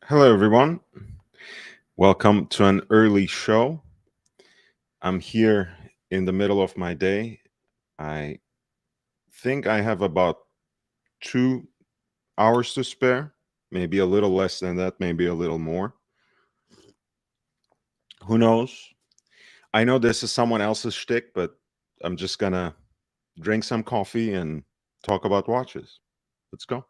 Hello, everyone. Welcome to an early show. I'm here in the middle of my day. I think I have about 2 hours to spare, maybe a little less than that, maybe a little more. Who knows? I know this is someone else's shtick, but I'm just gonna drink some coffee and talk about watches. Let's go.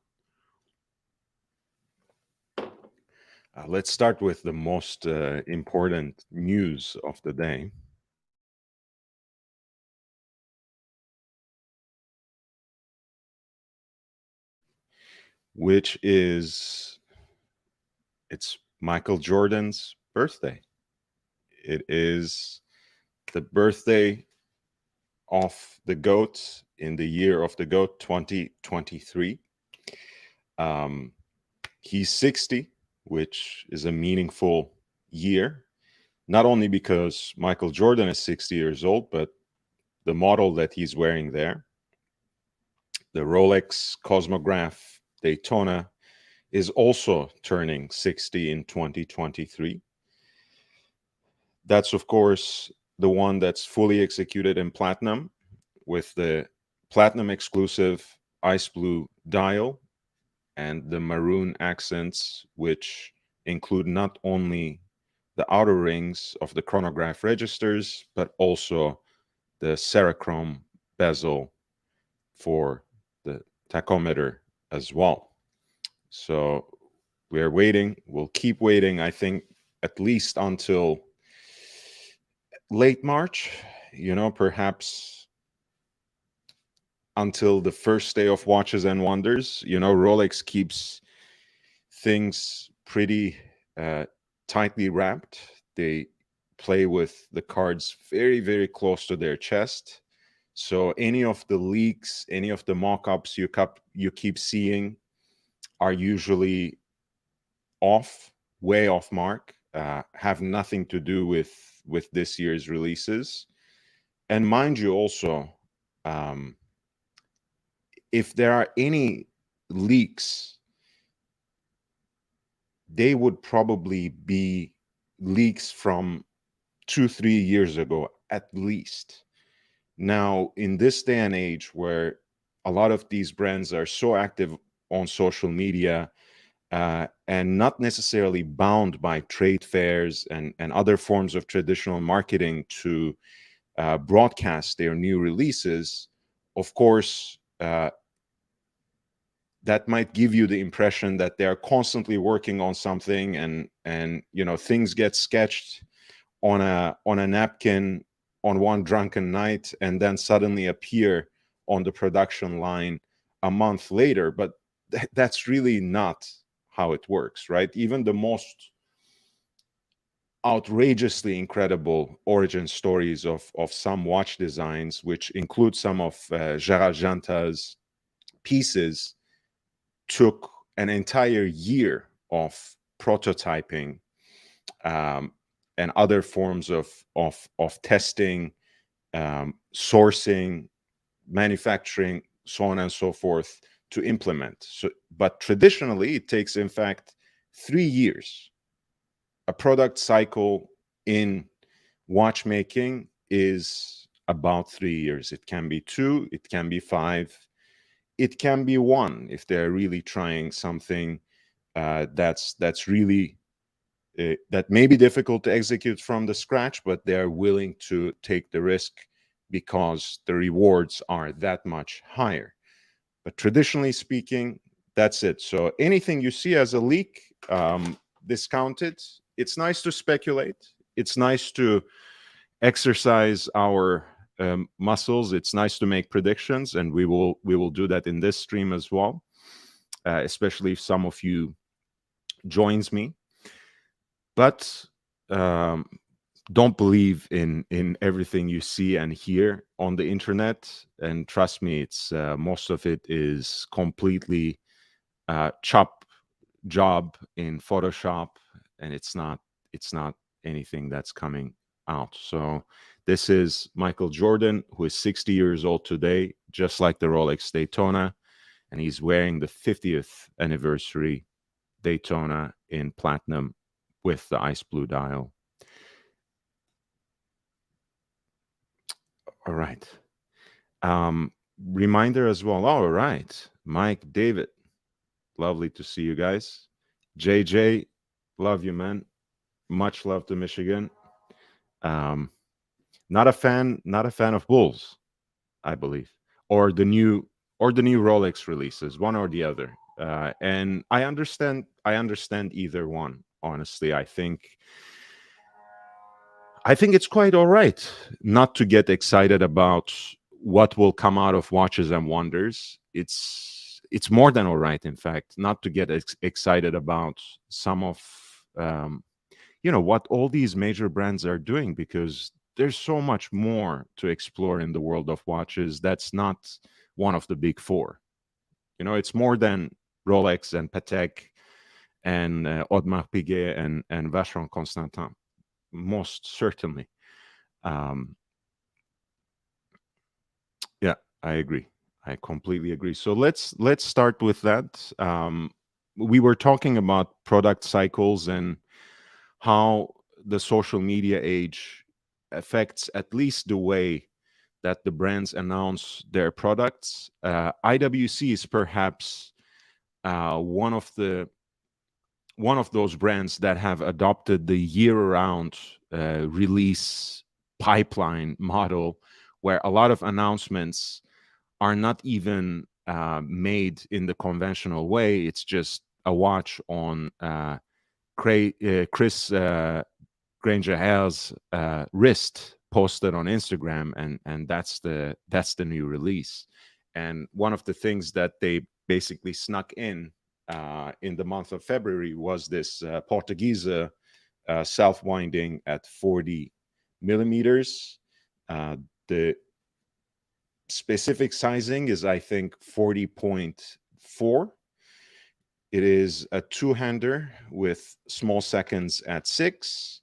Let's start with the most important news of the day. Which is it's Michael Jordan's birthday. It is the birthday of the GOAT in the year of the GOAT 2023. Um, he's 60, which is a meaningful year, not only because Michael Jordan is 60 years old, but the model that he's wearing there, the Rolex Cosmograph Daytona, is also turning 60 in 2023. That's, of course, the one that's fully executed in platinum with the platinum exclusive ice blue dial and the maroon accents, which include not only the outer rings of the chronograph registers, but also the Cerachrome bezel for the tachometer as well. So we're waiting. We'll keep waiting, I think, at least until late March, perhaps until the first day of Watches and Wonders. Rolex keeps things pretty tightly wrapped. They play with the cards very, very close to their chest. So any of the leaks, any of the mock-ups you keep seeing are usually way off mark, have nothing to do with this year's releases. And mind you, also, if there are any leaks, they would probably be leaks from 2-3 years ago at least. Now, in this day and age where a lot of these brands are so active on social media, and not necessarily bound by trade fairs and other forms of traditional marketing to broadcast their new releases, of course, that might give you the impression that they're constantly working on something, and things get sketched on a napkin on one drunken night and then suddenly appear on the production line a month later. But that's really not how it works, right? Even the most outrageously incredible origin stories of some watch designs, which include some of Gerald Janta's pieces, took an entire year of prototyping, and other forms of testing, sourcing, manufacturing, so on and so forth, to implement. So, but traditionally, it takes, in fact, 3 years. A product cycle in watchmaking is about 3 years. It can be 2, it can be 5, it can be 1 if they're really trying something that's really that may be difficult to execute from the scratch, but they're willing to take the risk because the rewards are that much higher. But traditionally speaking, that's it. So anything you see as a leak, discount it. It's nice to speculate. It's nice to exercise our muscles. It's nice to make predictions, and we will do that in this stream as well, especially if some of you joins me. But don't believe in everything you see and hear on the internet. And trust me, it's most of it is completely chop job in Photoshop, and it's not anything that's coming out. So this is Michael Jordan, who is 60 years old today, just like the Rolex Daytona, and he's wearing the 50th anniversary Daytona in platinum with the ice blue dial. All right. Reminder as well. All right. Mike, David, lovely to see you guys. JJ, love you, man. Much love to Michigan. Not a fan of Bulls, I believe, or the new Rolex releases, one or the other. And I understand either one. Honestly, I think it's quite all right not to get excited about what will come out of Watches and Wonders. It's more than all right, in fact, not to get excited about some of what all these major brands are doing, because there's so much more to explore in the world of watches. That's not one of the big four. It's more than Rolex and Patek and Audemars Piguet and Vacheron Constantin, most certainly. Yeah, I agree. I completely agree. So let's start with that. We were talking about product cycles and how the social media age affects at least the way that the brands announce their products. IWC is perhaps one of those brands that have adopted the year-round release pipeline model, where a lot of announcements are not even made in the conventional way. It's just a watch on Chris Granger-Hale's wrist posted on Instagram, and that's the new release. And one of the things that they basically snuck in the month of February was this Portuguese self-winding at 40 millimeters. The specific sizing is, I think, 40.4. It is a two-hander with small seconds at 6,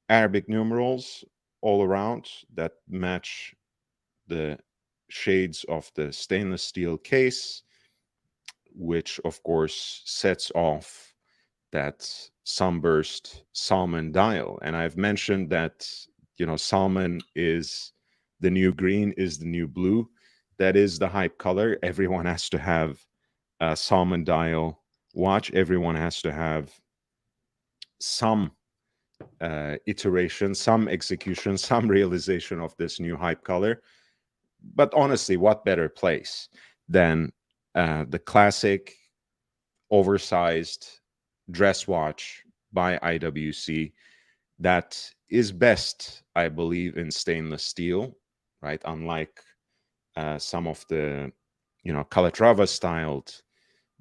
Arabic numerals all around that match the shades of the stainless steel case, which of course sets off that sunburst salmon dial. And I've mentioned that, salmon is the new green, is the new blue. That is the hype color. Everyone has to have a salmon dial watch. Everyone has to have some iteration, some execution, some realization of this new hype color. But honestly, what better place than the classic oversized dress watch by IWC that is best, I believe, in stainless steel, right? Unlike some of the, Calatrava styled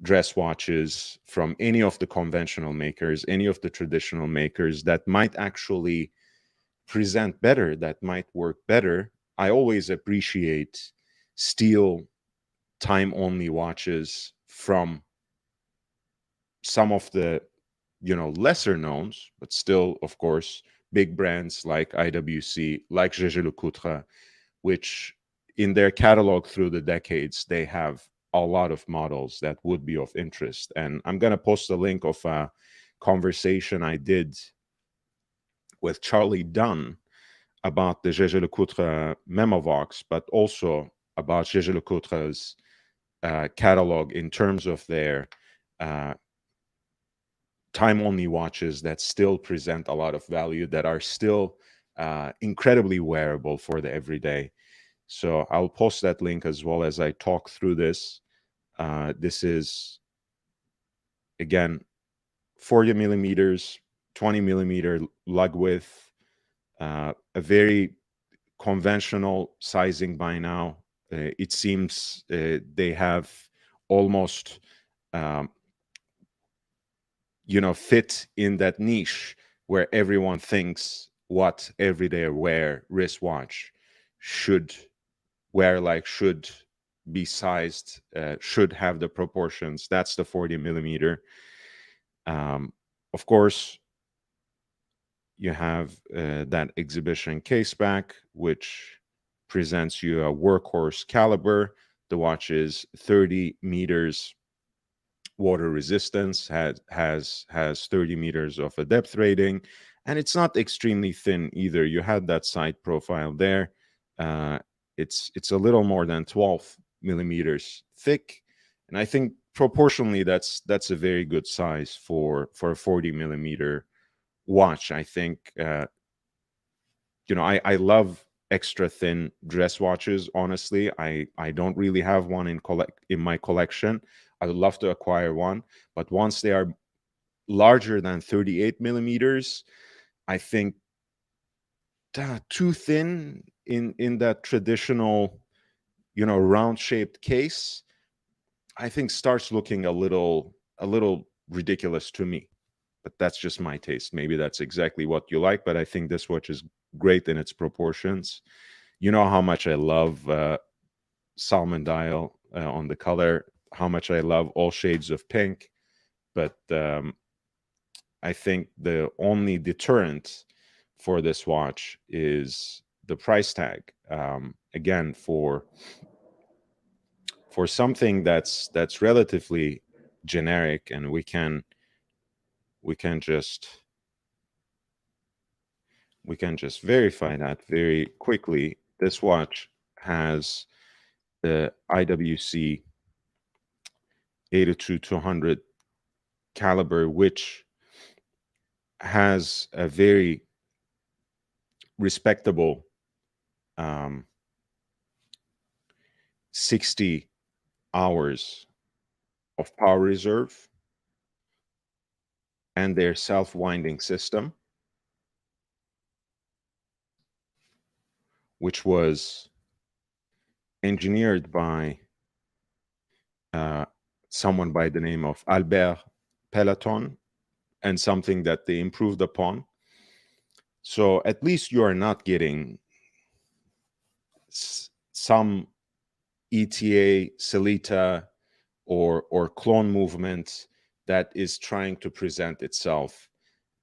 dress watches from any of the conventional makers, any of the traditional makers that might actually present better, that might work better. I always appreciate steel time-only watches from some of the, lesser knowns, but still, of course, big brands like IWC, like Jaeger-LeCoultre, which in their catalog through the decades, they have a lot of models that would be of interest. And I'm going to post a link of a conversation I did with Charlie Dunn about the Jaeger-LeCoultre Memovox, but also about Jaeger-LeCoultre's catalog in terms of their time-only watches that still present a lot of value, that are still incredibly wearable for the everyday. So I'll post that link as well as I talk through this. This is, again, 40 millimeters, 20 millimeter lug width, a very conventional sizing by now. It seems they have almost fit in that niche where everyone thinks what everyday wear wristwatch should wear like, should be sized, should have the proportions. That's the 40 millimeter. Of course, you have that exhibition case back, which presents you a workhorse caliber. The watch is 30 meters water resistance, has 30 meters of a depth rating, and it's not extremely thin either. You had that side profile there. It's a little more than 12 millimeters thick, and I think proportionally that's a very good size for a 40 millimeter watch. I think I love extra thin dress watches. Honestly, I don't really have one in my collection. I would love to acquire one, but once they are larger than 38 millimeters, I think too thin in that traditional, round shaped case, I think starts looking a little ridiculous to me. But that's just my taste. Maybe that's exactly what you like, but I think this watch is great in its proportions. You know how much I love salmon dial on the color, how much I love all shades of pink, but I think the only deterrent for this watch is the price tag. Again, for something that's relatively generic, and we can just verify that very quickly. This watch has the IWC 802-200 caliber, which has a very respectable 60 hours of power reserve, and their self-winding system, which was engineered by someone by the name of Albert Peloton, and something that they improved upon. So at least you are not getting some ETA, Celita, or clone movement that is trying to present itself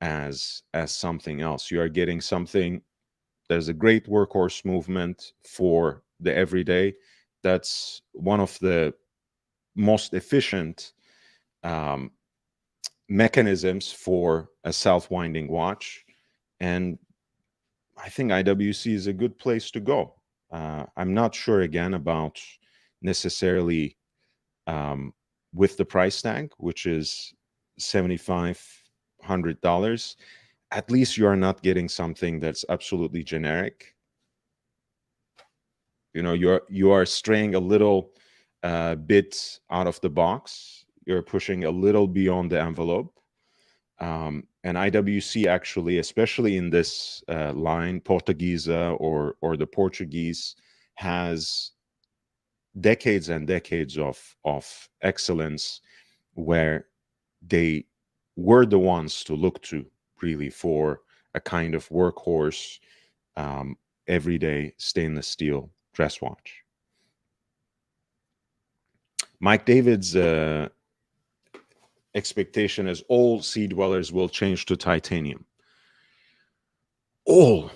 as something else. You are getting something. There's a great workhorse movement for the everyday. That's one of the most efficient mechanisms for a self-winding watch, and I think IWC is a good place to go. I'm not sure again about necessarily with the price tag, which is $7,500. At least you are not getting something that's absolutely generic. You are straying a little bit out of the box. You're pushing a little beyond the envelope. And IWC actually, especially in this line, Portuguesa or the Portuguese, has decades and decades of excellence, where they were the ones to look to really for a kind of workhorse, everyday stainless steel dress watch. Mike David's expectation is all sea dwellers will change to titanium. All.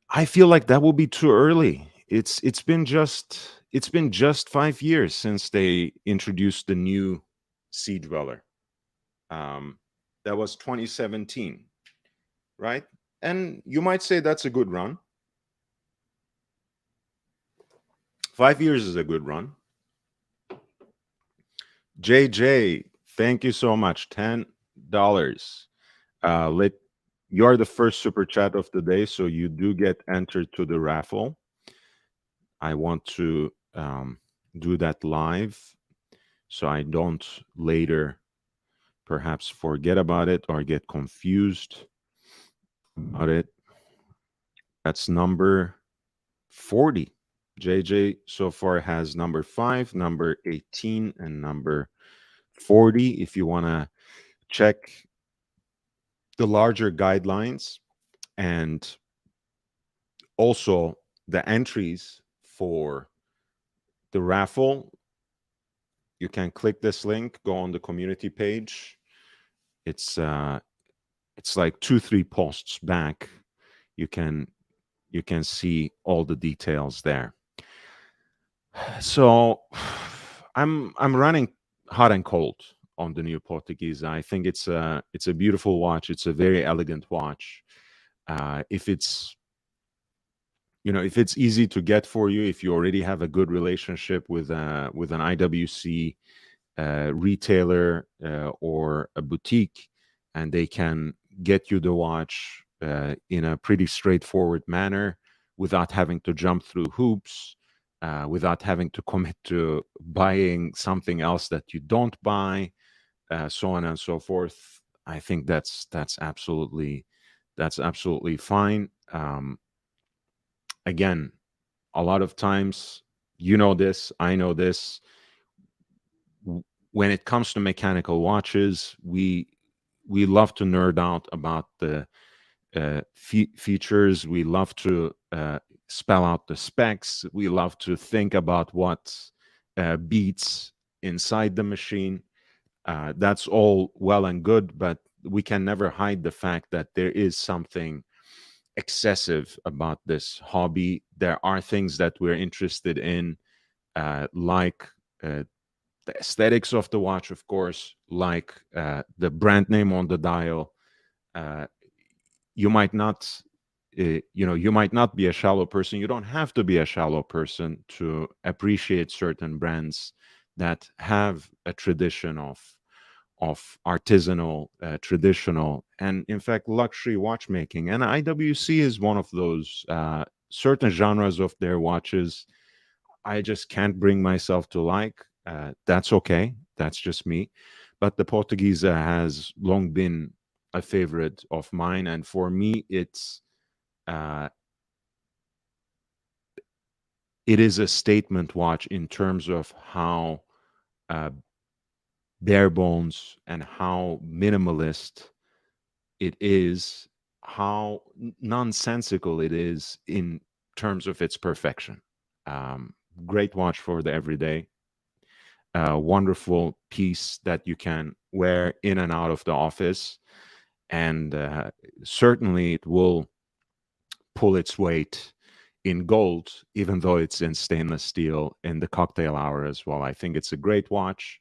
I feel like that will be too early. It's been just 5 years since they introduced the new sea dweller. That was 2017, right? And you might say that's a good run. 5 years is a good run. JJ, thank you so much. $10. You're the first super chat of the day, so you do get entered to the raffle. I want to do that live, so I don't later perhaps forget about it or get confused about it. That's number 40. JJ so far has number 5, number 18, and number 40. If you want to check the larger guidelines and also the entries for the raffle, you can click this link, go on the community page. It's like 2-3 posts back. You can see all the details there. So I'm running hot and cold on the new Portuguese. I think it's a beautiful watch. It's a very elegant watch. If it's if it's easy to get for you, if you already have a good relationship with an IWC retailer or a boutique, and they can get you the watch in a pretty straightforward manner without having to jump through hoops, without having to commit to buying something else that you don't buy, so on and so forth. I think that's absolutely fine. Again, a lot of times, you know this, I know this, when it comes to mechanical watches, we love to nerd out about the features. We love to spell out the specs. We love to think about what beats inside the machine. That's all well and good, but we can never hide the fact that there is something excessive about this hobby. There are things that we're interested in, like the aesthetics of the watch, of course, like the brand name on the dial. Uh, you might not, you might not be a shallow person. You don't have to be a shallow person to appreciate certain brands that have a tradition of artisanal, traditional, and in fact luxury watchmaking. And IWC is one of those. Certain genres of their watches I just can't bring myself to like. That's okay. That's just me. But the Portuguese has long been a favorite of mine, and for me, uh, it is a statement watch in terms of how uh, bare bones and how minimalist it is, how nonsensical it is in terms of its perfection. Um, Great watch for the everyday. A wonderful piece that you can wear in and out of the office, and certainly it will pull its weight in gold, even though it's in stainless steel in the cocktail hour as well. I think it's a great watch.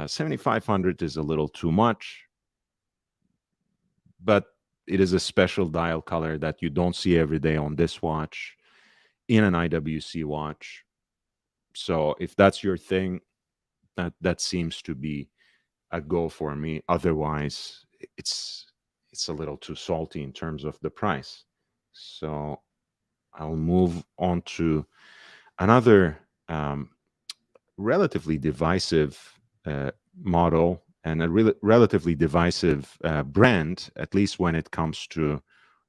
7500 is a little too much, but it is a special dial color that you don't see every day on this watch, in an IWC watch. So if that's your thing, that seems to be a go for me. Otherwise, it's a little too salty in terms of the price. So I'll move on to another relatively divisive model, and a relatively divisive brand, at least when it comes to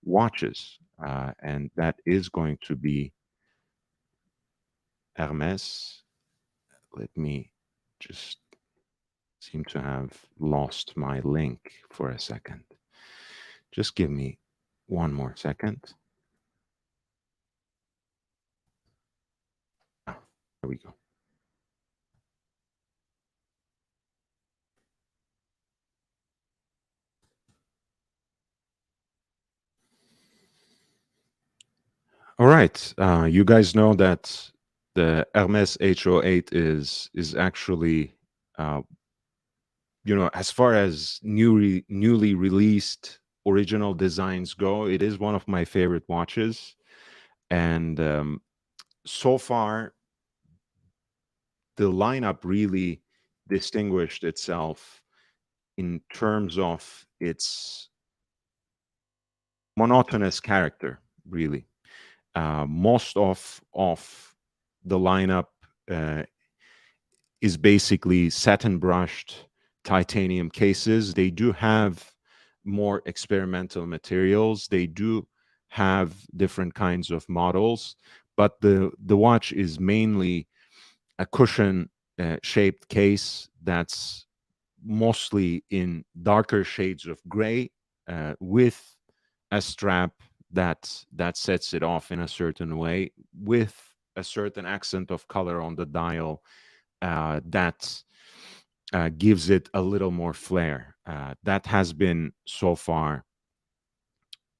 watches, and that is going to be Hermès. Let me just seem to have lost my link for a second. Just give me one more second. Ah, there we go. All right. You guys know that the Hermes H08 is actually, uh, as far as newly released original designs go, it is one of my favorite watches. And so far, the lineup really distinguished itself in terms of its monotonous character, really. Most of the lineup uh, is basically satin brushed titanium cases. They do have more experimental materials. They do have different kinds of models, but the watch is mainly a cushion shaped case that's mostly in darker shades of gray, with a strap that sets it off in a certain way, with a certain accent of color on the dial that gives it a little more flair. That has been so far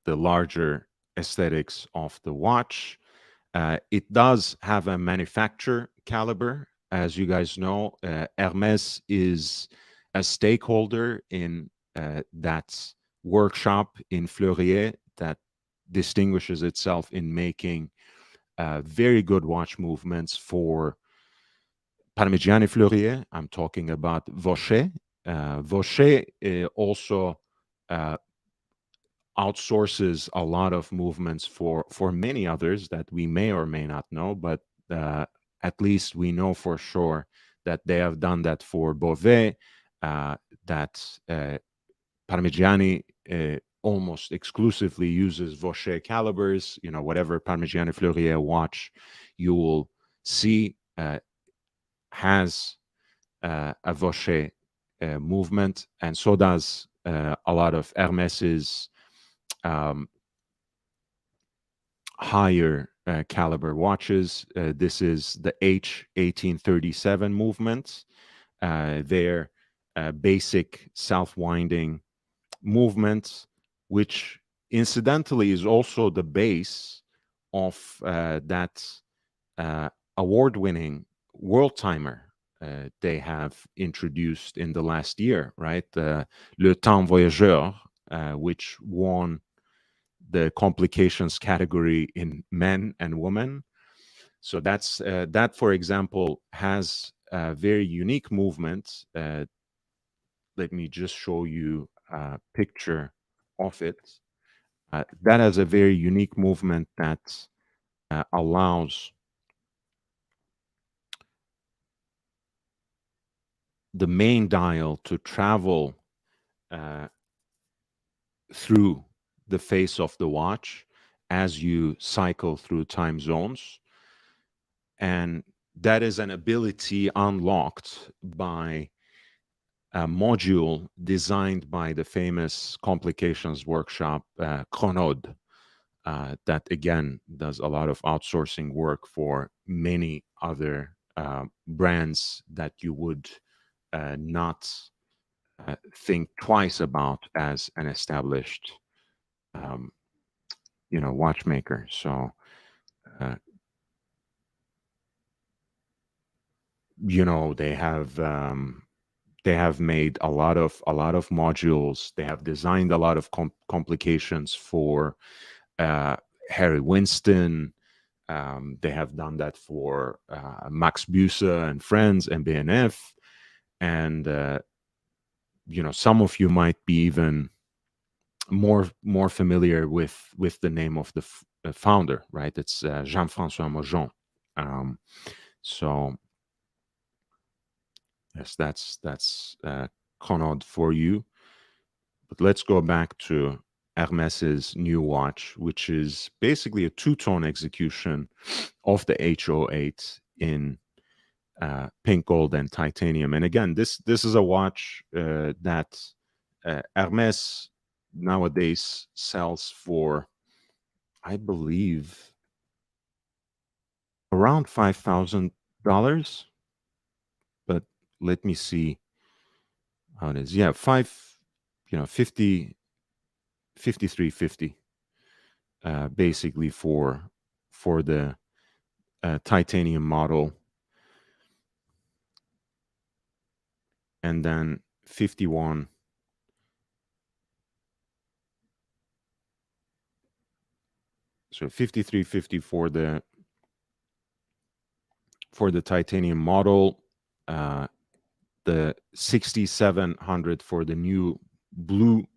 the larger aesthetics of the watch. It does have a manufacturer caliber. as you guys know, Hermès is a stakeholder in that workshop in Fleurier that distinguishes itself in making very good watch movements for Parmigiani Fleurier. I'm talking about Vaucher. Vaucher also outsources a lot of movements for many others that we may or may not know, but at least we know for sure that they have done that for Beauvais, that Parmigiani almost exclusively uses Vaucher calibers. You know, whatever Parmigiani Fleurier watch you will see has a Vaucher movement, and so does a lot of Hermès's higher caliber watches. This is the H1837 movement. Their basic self-winding movement, which incidentally is also the base of that award-winning world timer they have introduced in the last year, right? Le Temps Voyageur, which won the complications category in men and women. So that's that, for example, has a very unique movement. Let me just show you a picture of it. That has a very unique movement that allows the main dial to travel through the face of the watch as you cycle through time zones. And that is an ability unlocked by a module designed by the famous complications workshop, Chronode, that again does a lot of outsourcing work for many other brands that you would not think twice about as an established, watchmaker. So, they have made a lot of modules. They have designed a lot of complications for Harry Winston. They have done that for Max Büsser and Friends and BNF. And some of you might be even more familiar with the name of the founder, right? It's Jean-François Mojon. So yes, that's Conrad for you. But let's go back to Hermès's new watch, which is basically a two-tone execution of the H08 in pink gold and titanium. And again, this is a watch that Hermès nowadays sells for, I believe, around $5,000. But let me see how it is. Yeah, 5350 basically for the titanium model, and then 51 so 5350 for the titanium model, the 6700 for the new blue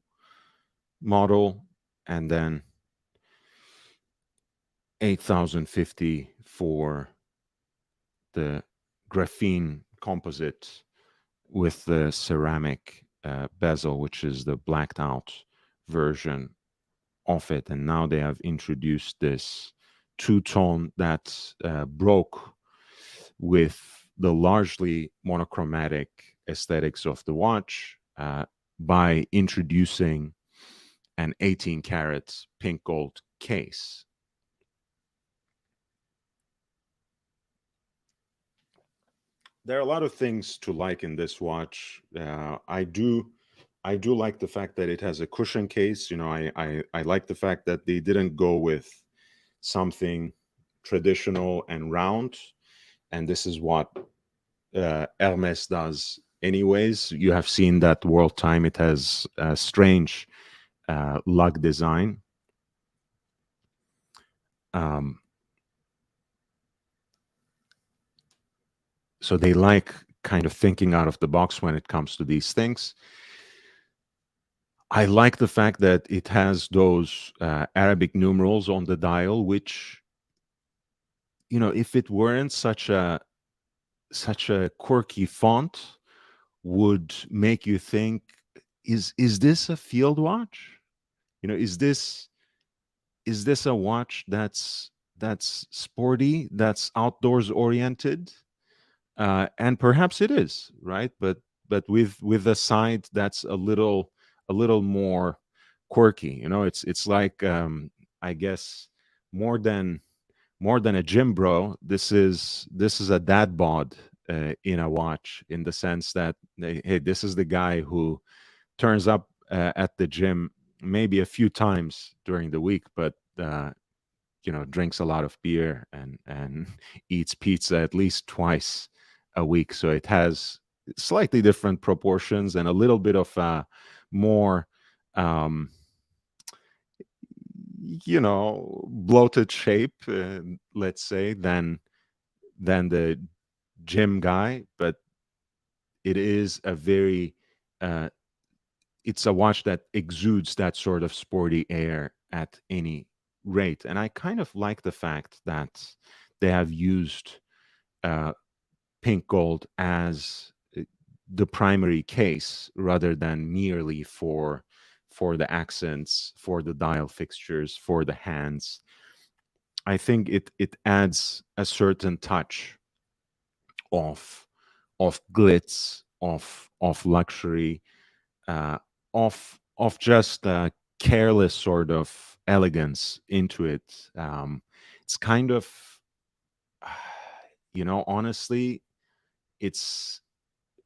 model, and then 8050 for the graphene composite with the ceramic bezel, which is the blacked out version of it. And now they have introduced this two-tone that broke with the largely monochromatic aesthetics of the watch by introducing an 18-karat pink gold case. There are a lot of things to like in this watch. I do like the fact that it has a cushion case. I like the fact that they didn't go with something traditional and round. And this is what Hermes does anyways. You have seen that World Time. It has a strange lug design. So they like kind of thinking out of the box when it comes to these things. I like the fact that it has those Arabic numerals on the dial, which, if it weren't such a quirky font, would make you think, is this a field watch? Is this a watch that's sporty, that's outdoors oriented? And perhaps it is, right? But with a side that's a little more quirky. It's like, I guess, more than a gym bro. This is a dad bod in a watch, in the sense that, hey, this is the guy who turns up at the gym maybe a few times during the week, but drinks a lot of beer and eats pizza at least twice a week. So it has slightly different proportions and a little bit of more um bloated shape, let's say, than the gym guy. But it is a very it's a watch that exudes that sort of sporty air at any rate. And I kind of like the fact that they have used uh, pink gold as the primary case, rather than merely for the accents, for the dial fixtures, for the hands. I think it adds a certain touch of glitz, of luxury, uh, of just careless sort of elegance into it. It's kind of, honestly, it's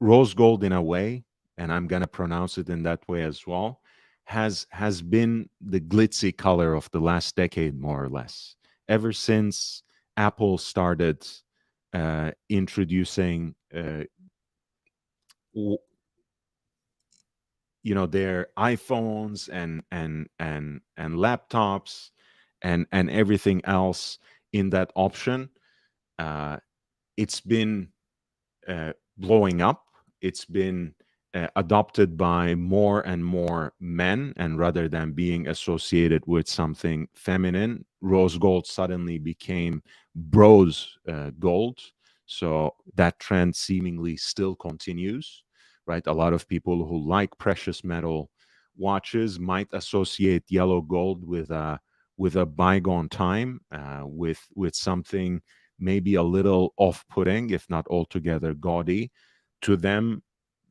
rose gold in a way, and I'm gonna pronounce it in that way as well. Has been the glitzy color of the last decade, more or less, ever since Apple started introducing w- their iPhones and laptops and everything else in that option. uh, it's been blowing up. It's been adopted by more and more men, and rather than being associated with something feminine, rose gold suddenly became bros gold. So that trend seemingly still continues, right? A lot of people who like precious metal watches might associate yellow gold with a bygone time, with something maybe a little off-putting, if not altogether gaudy. To them,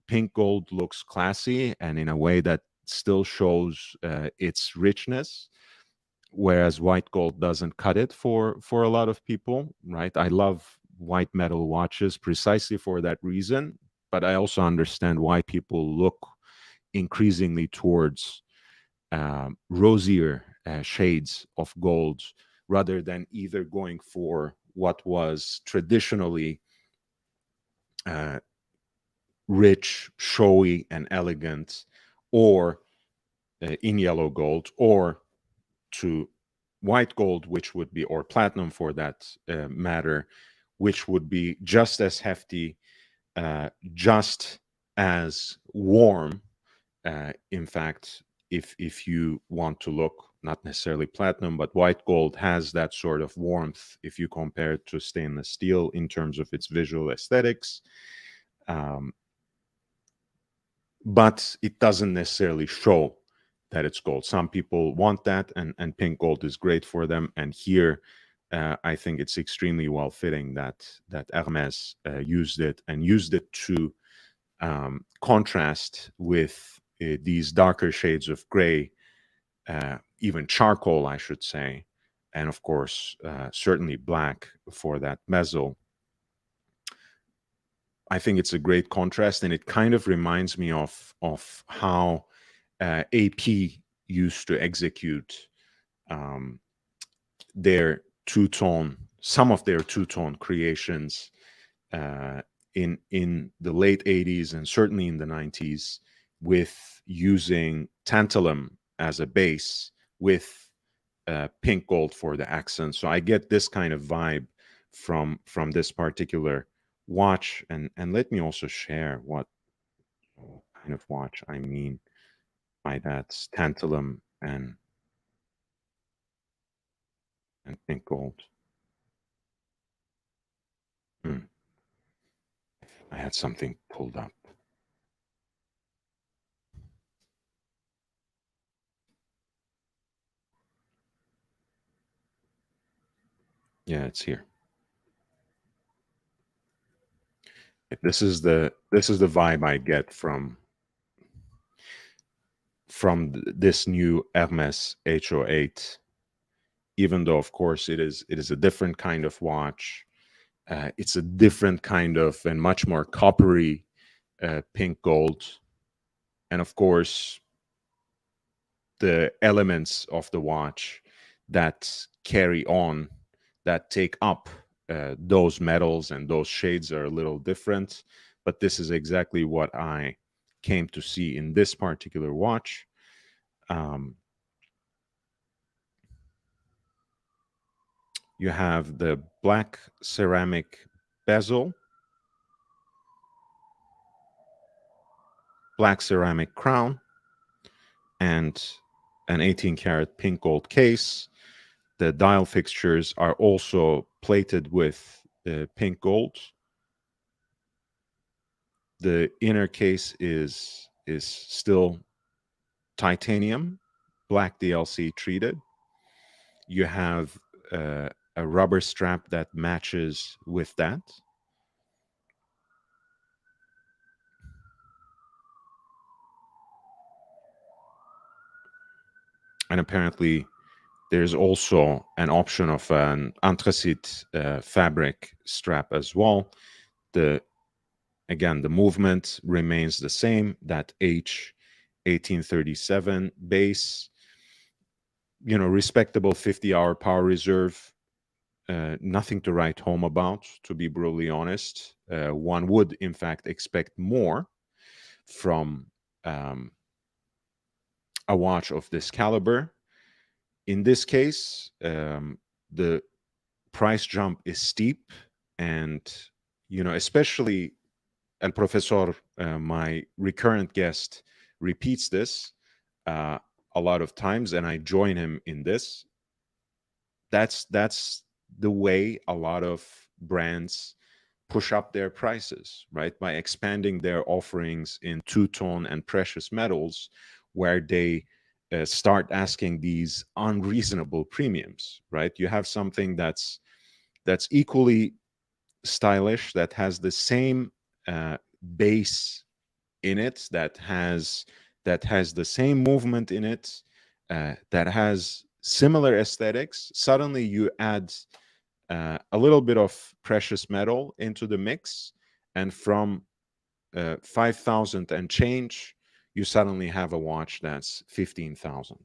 pink gold looks classy and in a way that still shows its richness, whereas white gold doesn't cut it for a lot of people, right? I love white metal watches precisely for that reason, but I also understand why people look increasingly towards rosier shades of gold, rather than either going for what was traditionally uh, rich, showy, and elegant, or in yellow gold, or to white gold, which would be, or platinum for that matter, which would be just as hefty, just as warm. In fact, if you want to look, not necessarily platinum, but white gold has that sort of warmth if you compare it to stainless steel in terms of its visual aesthetics. Um, but it doesn't necessarily show that it's gold. Some people want that, and pink gold is great for them. And here, I think it's extremely well fitting that Hermes used it, and used it to contrast with these darker shades of gray, even charcoal, I should say, and of course, certainly black for that bezel. I think it's a great contrast, and it kind of reminds me of how AP used to execute um, their two tone, some of their two tone creations in the late 80s and certainly in the 90s with using tantalum as a base with pink gold for the accent. So I get this kind of vibe from this particular watch. And let me also share what kind of watch I mean by that tantalum and pink gold. I had something pulled up. Yeah, it's here. This is the vibe I get from this new Hermès HO8. Even though, of course, it is a different kind of watch. It's a different kind of and much more coppery pink gold, and of course, the elements of the watch that carry on, that take up those metals and those shades are a little different. But this is exactly what I came to see in this particular watch. You have the black ceramic bezel, black ceramic crown, and an 18 karat pink gold case. The dial fixtures are also plated with pink gold. The inner case is still titanium, black DLC treated. You have a rubber strap that matches with that. And apparently there's also an option of an anthracite fabric strap as well. Again, the movement remains the same, that H1837 base, respectable 50-hour power reserve. Nothing to write home about, to be brutally honest. One would, in fact, expect more from a watch of this caliber. In this case, the price jump is steep, and especially El Profesor, my recurrent guest, repeats this a lot of times, and I join him in this. That's the way a lot of brands push up their prices, right? By expanding their offerings in two-tone and precious metals, where they start asking these unreasonable premiums, right? You have something that's equally stylish, that has the same base in it, that has the same movement in it, that has similar aesthetics. Suddenly you add a little bit of precious metal into the mix, and from 5,000 and change, you suddenly have a watch that's 15,000.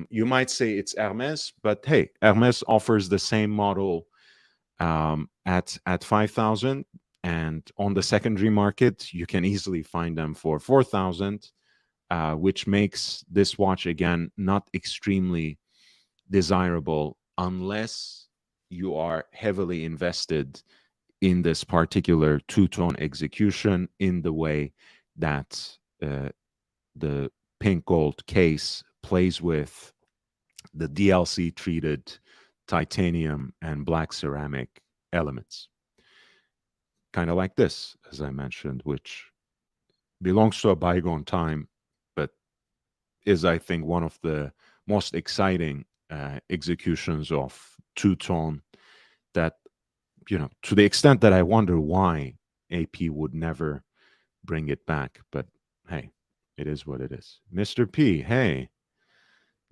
You might say it's Hermès, but hey, Hermès offers the same model at 5,000, and on the secondary market you can easily find them for 4,000, which makes this watch again not extremely desirable unless you are heavily invested in this particular two-tone execution, in the way that the pink gold case plays with the DLC treated titanium and black ceramic elements. Kind of like this, as I mentioned, which belongs to a bygone time, but is, I think, one of the most exciting executions of two-tone, that, to the extent that I wonder why AP would never bring it back. But hey, it is what it is. Mr. P, hey,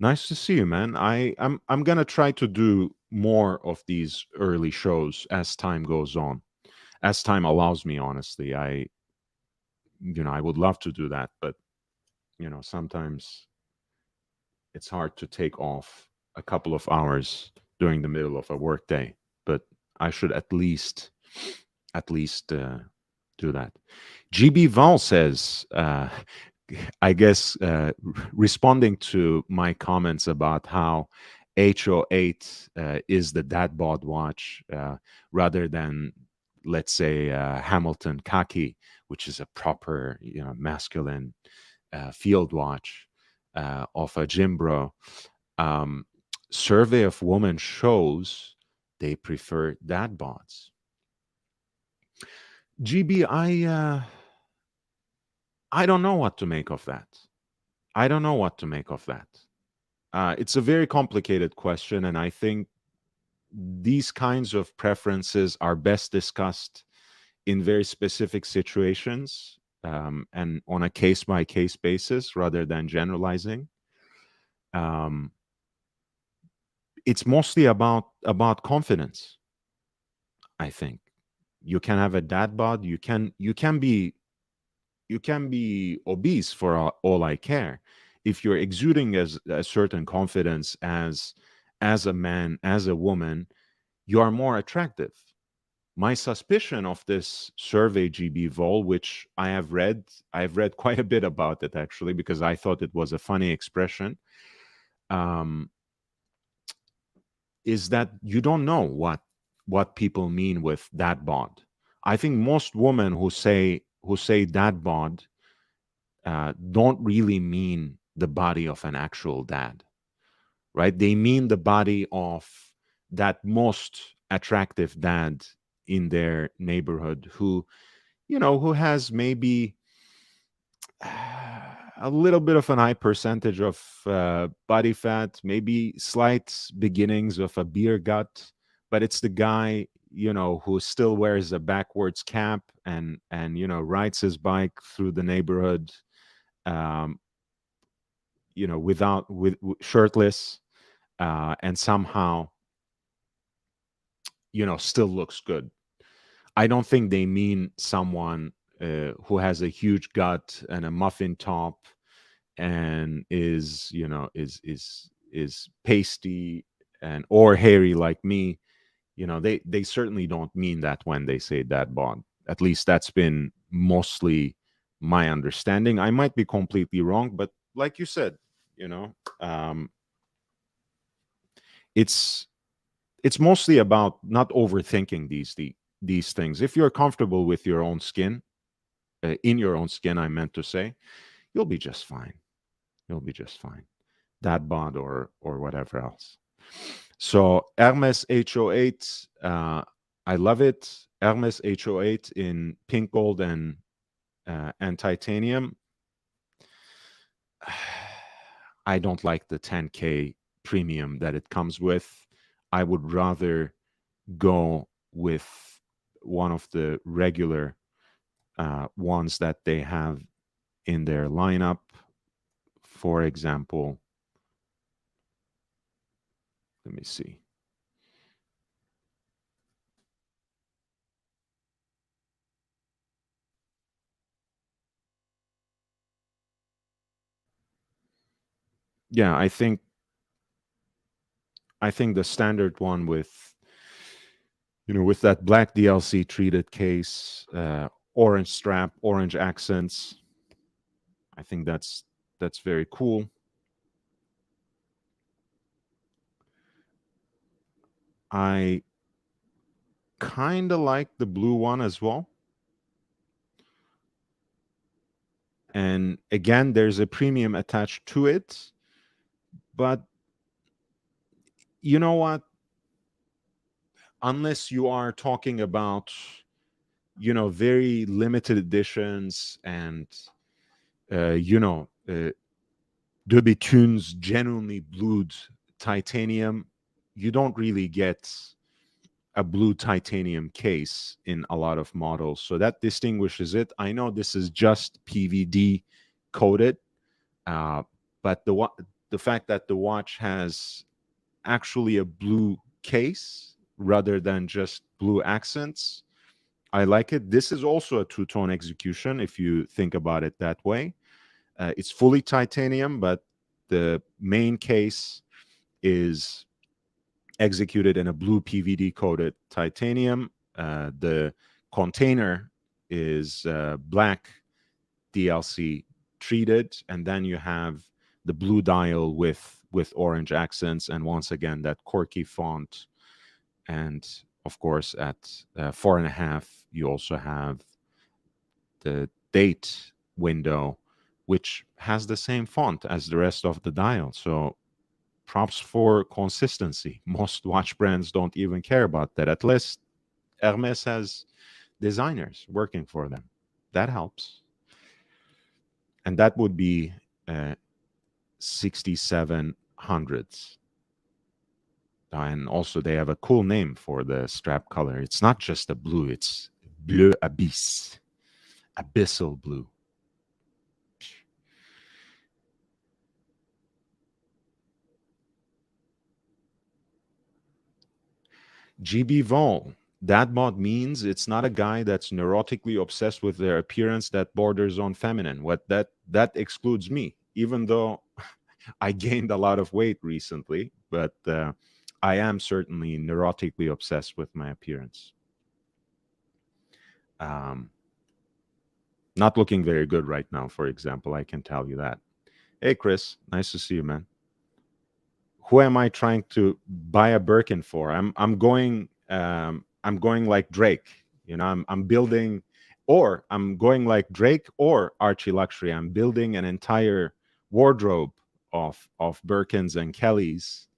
nice to see you, man. I'm gonna try to do more of these early shows as time goes on, as time allows me. Honestly, I would love to do that, but sometimes it's hard to take off a couple of hours during the middle of a workday. But I should at least at least do that. GB Val says, I guess, responding to my comments about how HO8 is the dad bod watch rather than, let's say, Hamilton Khaki, which is a proper, masculine field watch of a gym bro. Um, survey of women shows they prefer dad bods. GB, I don't know what to make of that. I don't know what to make of that. It's a very complicated question, and I think these kinds of preferences are best discussed in very specific situations and on a case by case basis rather than generalizing. Um, it's mostly about confidence. I think you can have a dad bod. You can be obese for all I care. If you're exuding as a certain confidence as a man, as a woman, you are more attractive. My suspicion of this survey, GB Vol, which I've read quite a bit about it actually because I thought it was a funny expression, um, is that you don't know what people mean with dad bod. I think most women who say dad bod don't really mean the body of an actual dad, right? They mean the body of that most attractive dad in their neighborhood who has maybe a little bit of an high percentage of body fat, maybe slight beginnings of a beer gut, but it's the guy who still wears a backwards cap and rides his bike through the neighborhood, um, shirtless, and somehow still looks good. I don't think they mean someone who has a huge gut and a muffin top and is pasty and or hairy like me. They certainly don't mean that when they say dad bod. At least that's been mostly my understanding. I might be completely wrong, but like you said, um, it's it's mostly about not overthinking these things. If you're comfortable with your own skin, in your own skin, I meant to say, you'll be just fine. You'll be just fine. That bond or whatever else. So Hermes HO8, I love it. Hermes HO8 in pink gold and titanium. I don't like the 10K premium that it comes with. I would rather go with one of the regular ones that they have in their lineup. For example, let me see. Yeah, I think the standard one with that black DLC treated case, orange strap, orange accents. I think that's very cool. I kind of like the blue one as well. And again, there's a premium attached to it. But you know what? Unless you are talking about, very limited editions and, uh, you know, uh, Derby Tunes genuinely blued titanium, you don't really get a blue titanium case in a lot of models. So that distinguishes it. I know this is just PVD coated, uh, but the fact that the watch has actually a blue case rather than just blue accents, I like it. This is also a two-tone execution if you think about it that way. It's fully titanium, but the main case is executed in a blue PVD coated titanium. The container is black DLC treated, and then you have the blue dial with orange accents, and once again that Corky font. And of course, at 4.5, you also have the date window, which has the same font as the rest of the dial. So props for consistency. Most watch brands don't even care about that. At least Hermes has designers working for them. That helps. And that would be 6700s. And also they have a cool name for the strap color. It's not just a blue, it's bleu abyss, abyssal blue. GB Vol, that mod means it's not a guy that's neurotically obsessed with their appearance that borders on feminine. What that excludes me, even though I gained a lot of weight recently, but I am certainly neurotically obsessed with my appearance. Not looking very good right now, for example, I can tell you that. Hey, Chris, nice to see you, man. Who am I trying to buy a Birkin for? I'm going like Drake. You know, I'm building, or I'm going like Drake or Archie Luxury. I'm building an entire wardrobe of Birkins and Kellys,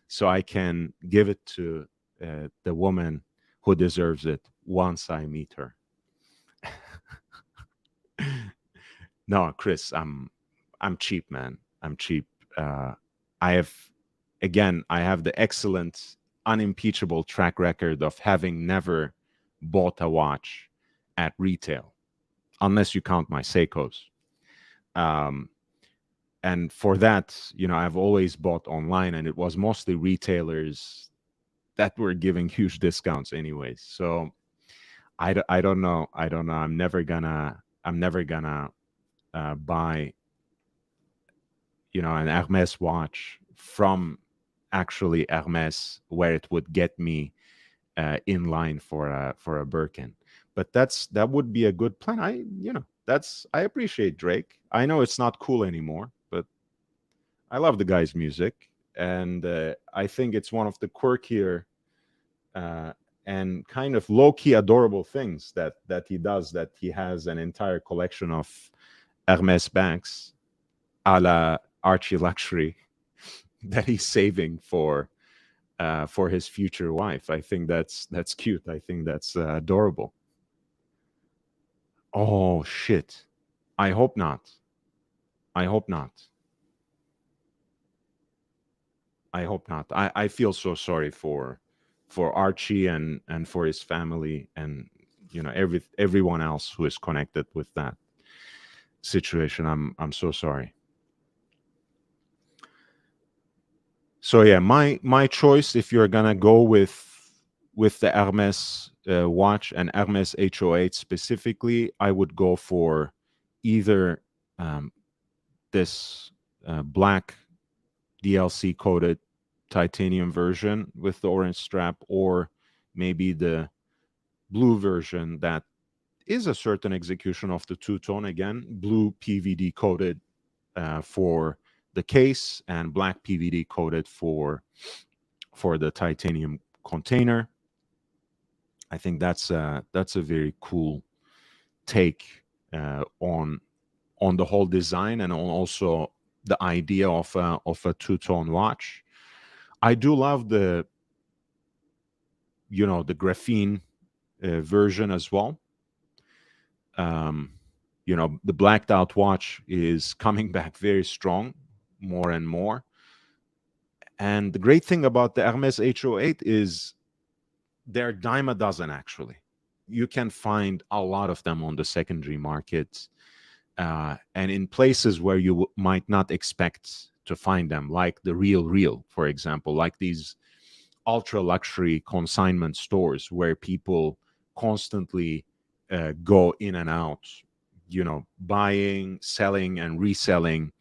so I can give it to the woman who deserves it once I meet her. No, Chris, I'm cheap, man. I'm cheap. I have the excellent, unimpeachable track record of having never bought a watch at retail, unless you count my Seikos. And for that, you know, I've always bought online, and it was mostly retailers that were giving huge discounts anyways. So I don't know. I'm never gonna buy, you know, an Hermès watch from actually Hermès where it would get me in line for a Birkin. But that would be a good plan. I appreciate Drake. I know it's not cool anymore, but I love the guy's music, and I think it's one of the quirkier and kind of low-key adorable things that he does, that he has an entire collection of Hermès bags a la Archie Luxury that he's saving for his future wife. I think that's cute. I think that's adorable. Oh shit! I hope not. I hope not. I hope not. I feel so sorry for Archie and for his family, and you know, everyone else who is connected with that situation. I'm so sorry. So yeah, my choice, if you're gonna go with the Hermès watch and Hermès H08 specifically, I would go for either this black DLC coated titanium version with the orange strap, or maybe the blue version that is a certain execution of the two-tone, again, blue PVD coated for the case and black PVD coated for the titanium container. I think that's a very cool take on the whole design, and also the idea of a two-tone watch. I do love the graphene version as well. The blacked out watch is coming back very strong, more and more. And the great thing about the Hermès H08 is they're dime a dozen, actually. You can find a lot of them on the secondary market, and in places where you might not expect to find them, like the Real, for example, like these ultra luxury consignment stores where people constantly go in and out, buying, selling, and reselling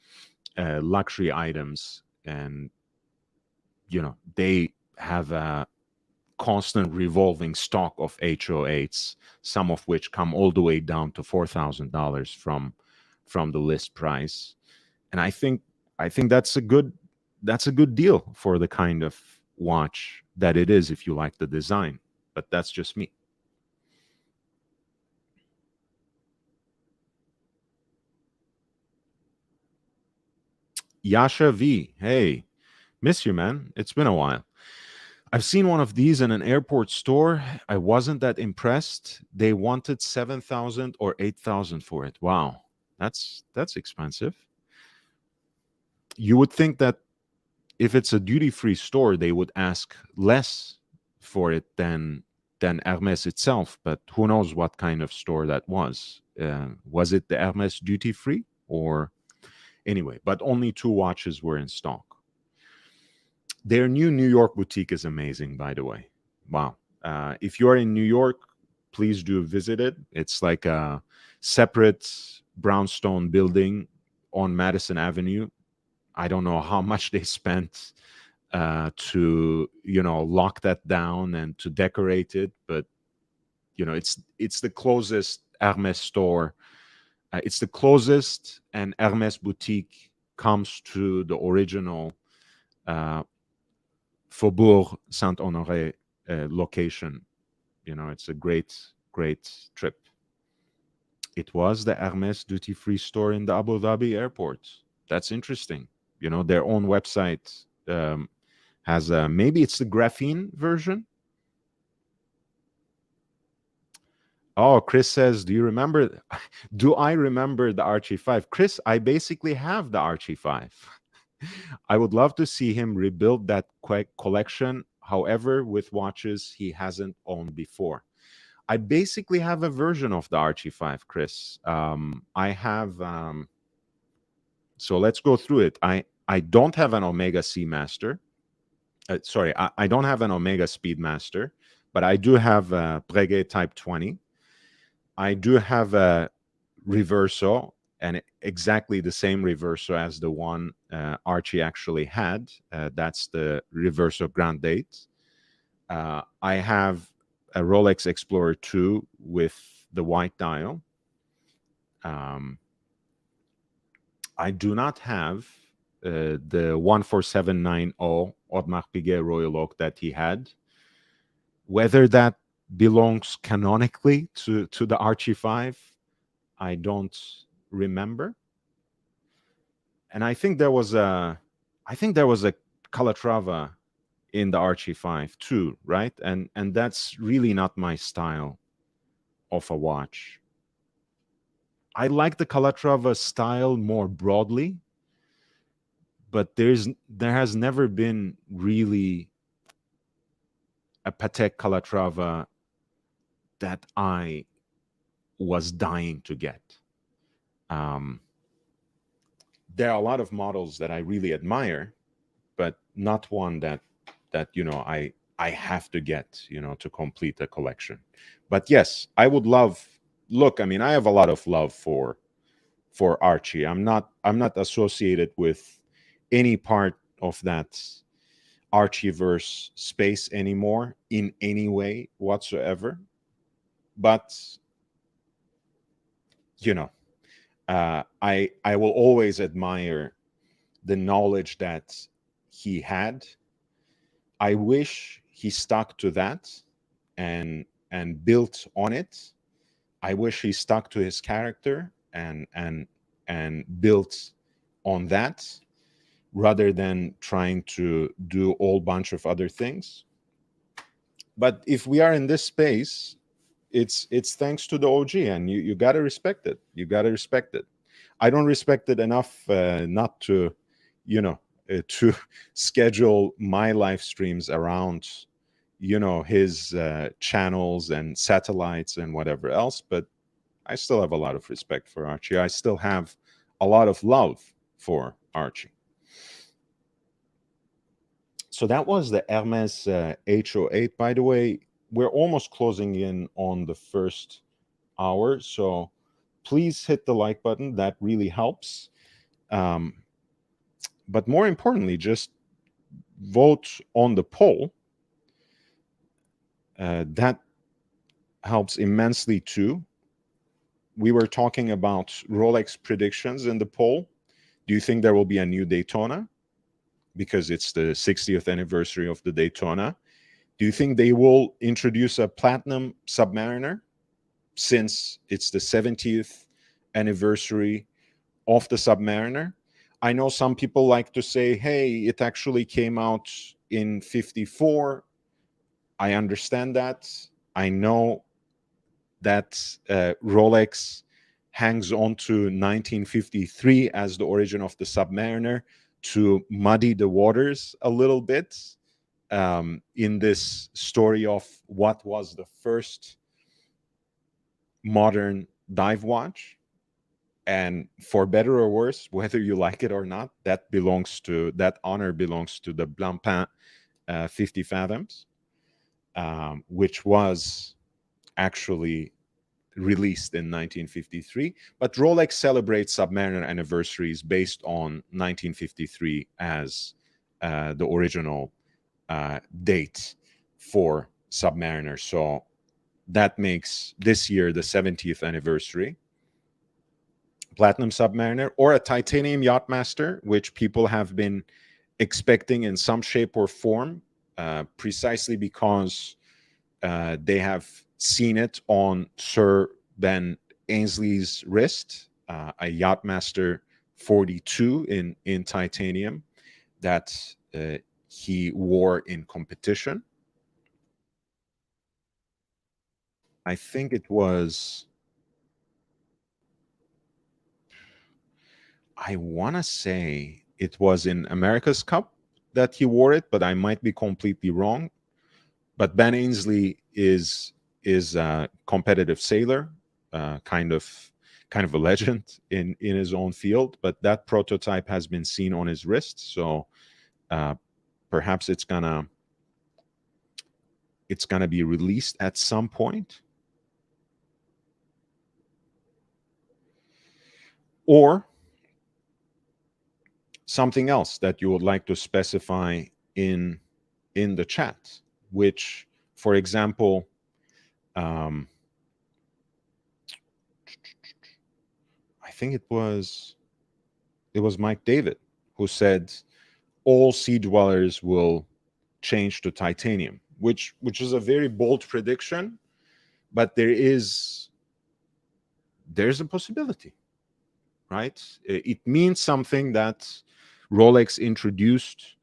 luxury items. And they have a constant revolving stock of HO8s, some of which come all the way down to $4,000 from the list price. And I think that's a good deal for the kind of watch that it is if you like the design. But that's just me. Yasha V, hey, miss you, man. It's been a while. I've seen one of these in an airport store. I wasn't that impressed. They wanted 7,000 or 8,000 for it. Wow, that's expensive. You would think that if it's a duty-free store, they would ask less for it than Hermès itself. But who knows what kind of store that was? Was it the Hermès duty-free or anyway? But only 2 watches were in stock. Their new New York boutique is amazing, by the way. Wow. If you're in New York, please do visit it. It's like a separate brownstone building on Madison Avenue. I don't know how much they spent to, lock that down and to decorate it. But, it's the closest Hermès store. It's the closest an Hermès boutique comes to the original Faubourg Saint-Honoré location. It's a great trip. It was the Hermès duty-free store in the Abu Dhabi airport. That's interesting. Their own website has maybe it's the graphene version. Oh, Chris says, do I remember the Archie 5? Chris, I basically have the Archie 5. I would love to see him rebuild that collection, however, with watches he hasn't owned before. I basically have a version of the Archie 5, Chris. I have, so let's go through it. I don't have an Omega Seamaster. Sorry, I don't have an Omega Speedmaster, but I do have a Breguet Type 20. I do have a Reverso, and exactly the same Reverso as the one Archie actually had. That's the Reverso Grand Date. I have a Rolex Explorer 2 with the white dial. I do not have the 14790 Audemars Piguet Royal Oak that he had. Whether that belongs canonically to the Archie 5, I don't remember. And I think there was a Calatrava in the Archie 5 too, right? And that's really not my style of a watch. I like the Calatrava style more broadly, but there has never been really a Patek Calatrava that I was dying to get. There are a lot of models that I really admire, but not one that I have to get to complete a collection. But yes, I would love. Look, I mean, I have a lot of love for Archie. I'm not associated with any part of that Archieverse space anymore in any way whatsoever. But I will always admire the knowledge that he had. I wish he stuck to that and built on it. I wish he stuck to his character and built on that rather than trying to do a whole bunch of other things. But if we are in this space, it's thanks to the OG, and you got to respect it. You got to respect it. I don't respect it enough not to, to schedule my live streams around, his channels and satellites and whatever else. But I still have a lot of respect for Archie. I still have a lot of love for Archie. So that was the Hermès H08. By the way, we're almost closing in on the first hour. So please hit the like button. That really helps. But more importantly, just vote on the poll. That helps immensely too. We were talking about Rolex predictions in the poll. Do you think there will be a new Daytona? Because it's the 60th anniversary of the Daytona. Do you think they will introduce a platinum Submariner since it's the 70th anniversary of the Submariner? I know some people like to say, hey, it actually came out in 54. I understand that. I know that Rolex hangs on to 1953 as the origin of the Submariner to muddy the waters a little bit in this story of what was the first modern dive watch. And for better or worse, whether you like it or not, that honor belongs to the Blancpain 50 Fathoms, which was actually released in 1953. But Rolex celebrates Submariner anniversaries based on 1953 as the original date for Submariner. So that makes this year the 70th anniversary. Platinum Submariner, or a titanium Yachtmaster, which people have been expecting in some shape or form, precisely because they have seen it on Sir Ben Ainsley's wrist, a Yachtmaster 42 in titanium that he wore in competition. I think it was, I want to say it was in America's Cup that he wore it, but I might be completely wrong. But Ben Ainsley is a competitive sailor, kind of a legend in his own field. But that prototype has been seen on his wrist, so perhaps it's gonna be released at some point. Or something else that you would like to specify in the chat, which, for example, I think it was Mike David who said all sea dwellers will change to titanium, which is a very bold prediction, but there's a possibility, right? It means something that Rolex introduced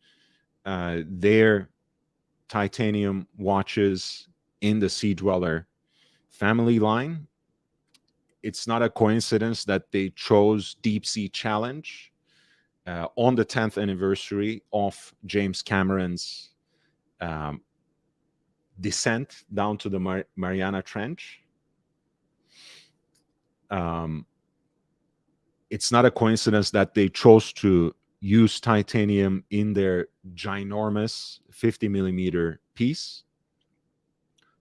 their titanium watches in the Sea Dweller family line. It's not a coincidence that they chose Deep Sea Challenge on the 10th anniversary of James Cameron's descent down to the Mariana Trench. It's not a coincidence that they chose to use titanium in their ginormous 50 millimeter piece.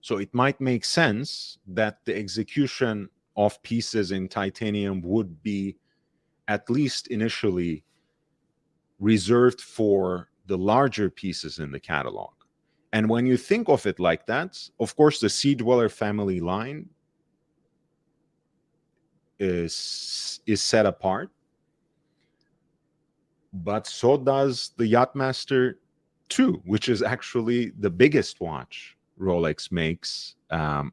So it might make sense that the execution of pieces in titanium would be, at least initially, reserved for the larger pieces in the catalog. And when you think of it like that, of course, the Sea Dweller family line is set apart, but so does the Yachtmaster 2, which is actually the biggest watch Rolex makes. And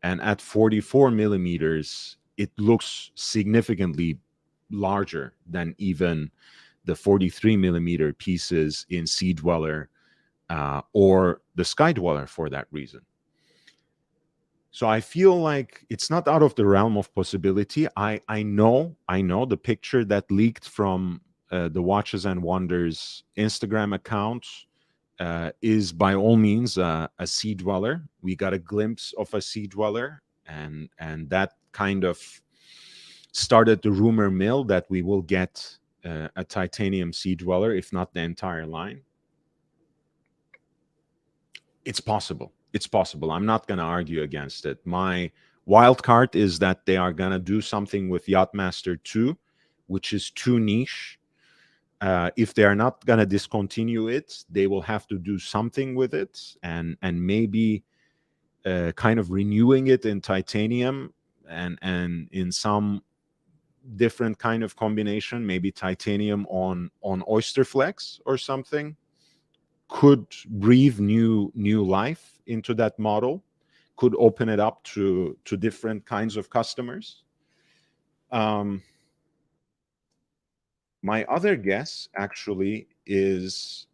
at 44 millimeters, it looks significantly larger than even the 43 millimeter pieces in Sea Dweller or the Sky Dweller for that reason. So I feel like it's not out of the realm of possibility. I know the picture that leaked from the Watches and Wonders Instagram account is by all means a Sea Dweller. We got a glimpse of a Sea Dweller, and that kind of started the rumor mill that we will get a titanium Sea Dweller, if not the entire line. It's possible. It's possible. I'm not going to argue against it. My wild card is that they are going to do something with Yachtmaster 2, which is too niche. If they are not going to discontinue it, they will have to do something with it, and maybe kind of renewing it in titanium and in some different kind of combination, maybe titanium on oyster flex or something, could breathe new life into that model, could open it up to different kinds of customers. My other guess actually is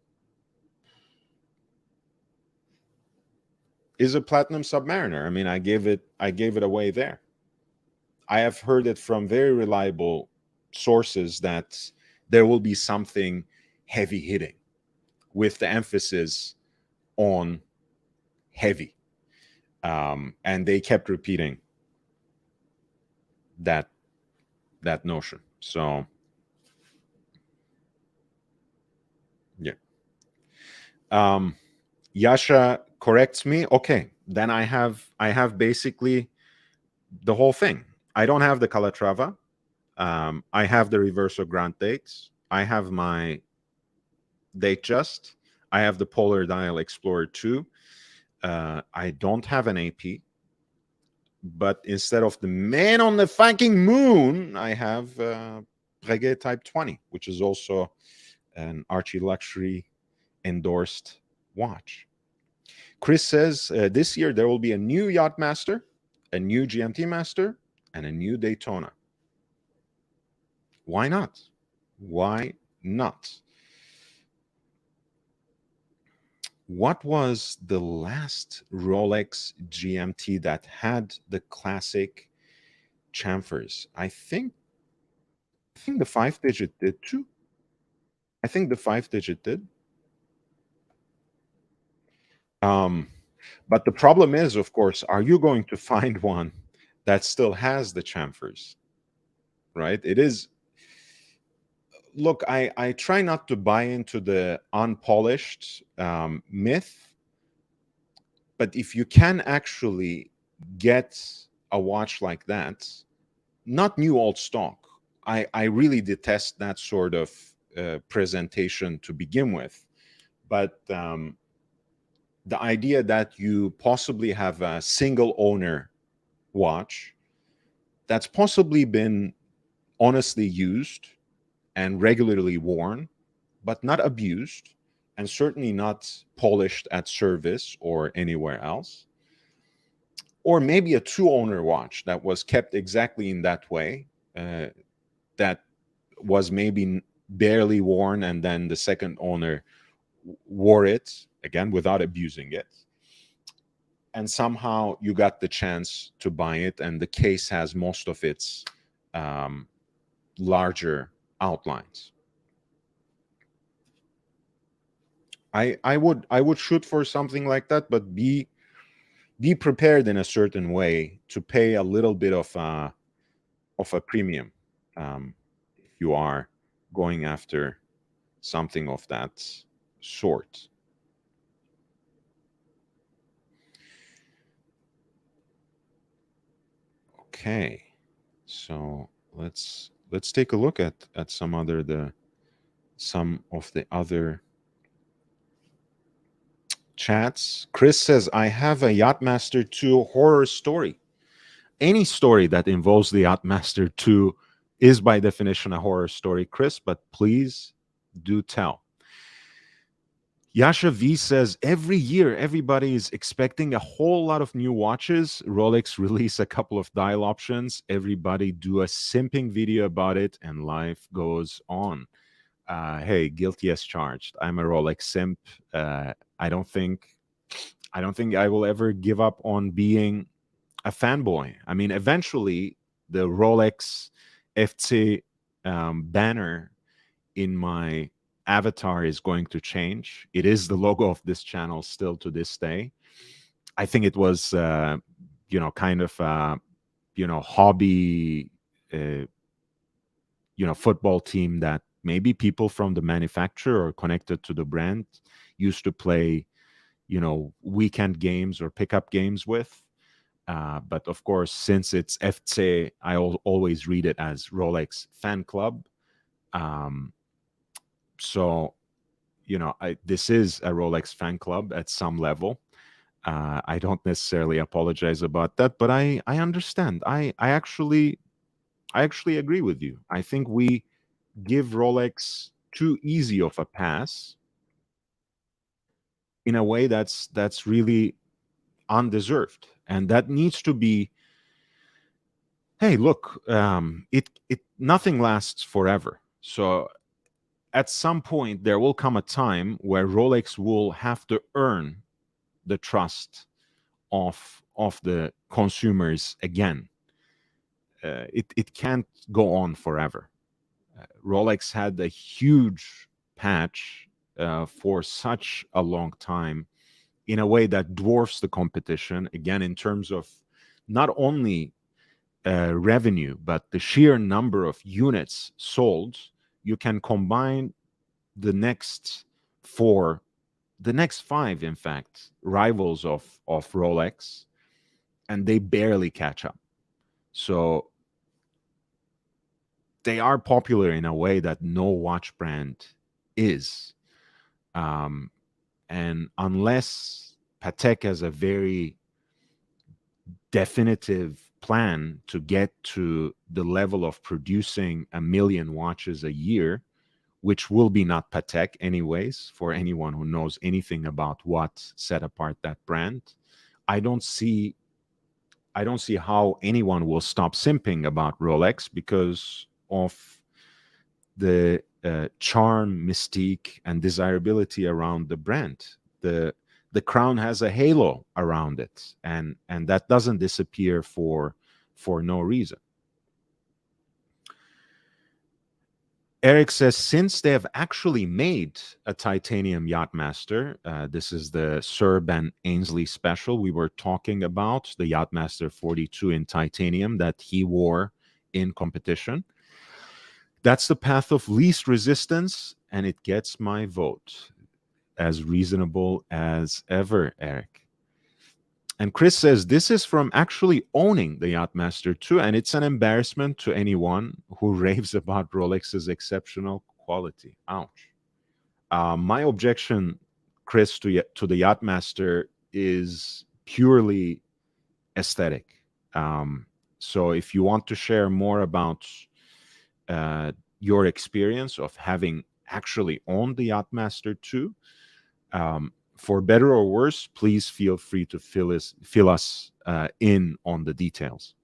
a platinum submariner. I mean, I gave it away there. I have heard it from very reliable sources that there will be something heavy hitting, with the emphasis on heavy. And they kept repeating that notion. So yeah. Yasha corrects me. Okay, then I have basically the whole thing. I don't have the Calatrava. I have the Reverso Grant dates. I have my Datejust. I have the Polar Dial Explorer 2. I don't have an AP. But instead of the man on the fucking moon, I have Breguet Type 20, which is also an Archie Luxury endorsed watch. Chris says this year there will be a new Yachtmaster, a new GMT Master, and a new Daytona. Why not? Why not? What was the last Rolex GMT that had the classic chamfers? I think the 5-digit did too. I think the 5-digit did. But the problem is, of course, are you going to find one that still has the chamfers? Right? It is. Look, I try not to buy into the unpolished myth, but if you can actually get a watch like that, not new old stock, I really detest that sort of presentation to begin with. But the idea that you possibly have a single owner watch that's possibly been honestly used and regularly worn, but not abused, and certainly not polished at service or anywhere else. Or maybe a two-owner watch that was kept exactly in that way, that was maybe barely worn, and then the second owner wore it, again, without abusing it. And somehow you got the chance to buy it, and the case has most of its larger outlines. I would shoot for something like that, but be prepared in a certain way to pay a little bit of a premium if you are going after something of that sort. Okay, so let's take a look at some of the other chats. Chris says, I have a Yachtmaster 2 horror story. Any story that involves the Yachtmaster 2 is by definition a horror story, Chris, but please do tell. Yasha V says, every year everybody is expecting a whole lot of new watches. Rolex release a couple of dial options. Everybody do a simping video about it, and life goes on. Hey, guilty as charged. I'm a Rolex simp. I don't think I will ever give up on being a fanboy. I mean, eventually the Rolex FC banner in my avatar is going to change. It is the logo of this channel still to this day. I think it was, kind of, hobby, football team that maybe people from the manufacturer or connected to the brand used to play, weekend games or pickup games with. But of course, since it's FC, I always read it as Rolex Fan Club. So, this is a Rolex fan club at some level. I don't necessarily apologize about that, but I understand. I actually agree with you. I think we give Rolex too easy of a pass in a way that's really undeserved, and that needs to be. Hey, look, it nothing lasts forever. So at some point, there will come a time where Rolex will have to earn the trust of the consumers again. It can't go on forever. Rolex had a huge patch for such a long time in a way that dwarfs the competition, again, in terms of not only revenue, but the sheer number of units sold. You can combine the next four, the next five, in fact, rivals of Rolex, and they barely catch up. So they are popular in a way that no watch brand is. Um, and unless Patek has a very definitive plan to get to the level of producing 1 million watches a year, which will be not Patek anyways, for anyone who knows anything about what set apart that brand, I don't see how anyone will stop simping about Rolex because of the charm, mystique, and desirability around the brand. The crown has a halo around it, and that doesn't disappear for no reason. Eric says, since they have actually made a titanium Yachtmaster, this is the Sir Ben Ainslie special we were talking about, the Yachtmaster 42 in titanium that he wore in competition. That's the path of least resistance, and it gets my vote. As reasonable as ever, Eric. And Chris says, this is from actually owning the Yachtmaster 2, and it's an embarrassment to anyone who raves about Rolex's exceptional quality. Ouch. My objection, Chris, to the Yachtmaster is purely aesthetic. So if you want to share more about your experience of having actually owned the Yachtmaster 2, for better or worse, please feel free to fill us in on the details.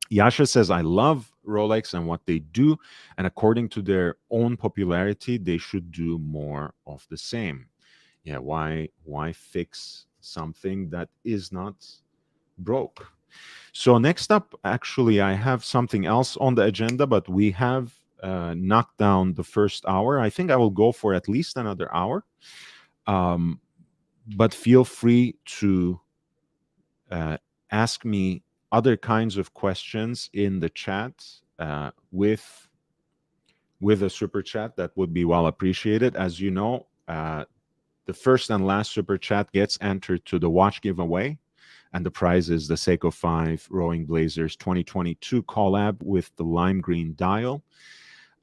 Yasha says, I love Rolex and what they do, and according to their own popularity, they should do more of the same. Yeah, why fix something that is not broke? So next up, actually, I have something else on the agenda, but we have knocked down the first hour. I think I will go for at least another hour. But feel free to ask me other kinds of questions in the chat with a super chat. That would be well appreciated. As you know, the first and last super chat gets entered to the watch giveaway, and the prize is the Seiko 5 Rowing Blazers 2022 collab with the lime green dial.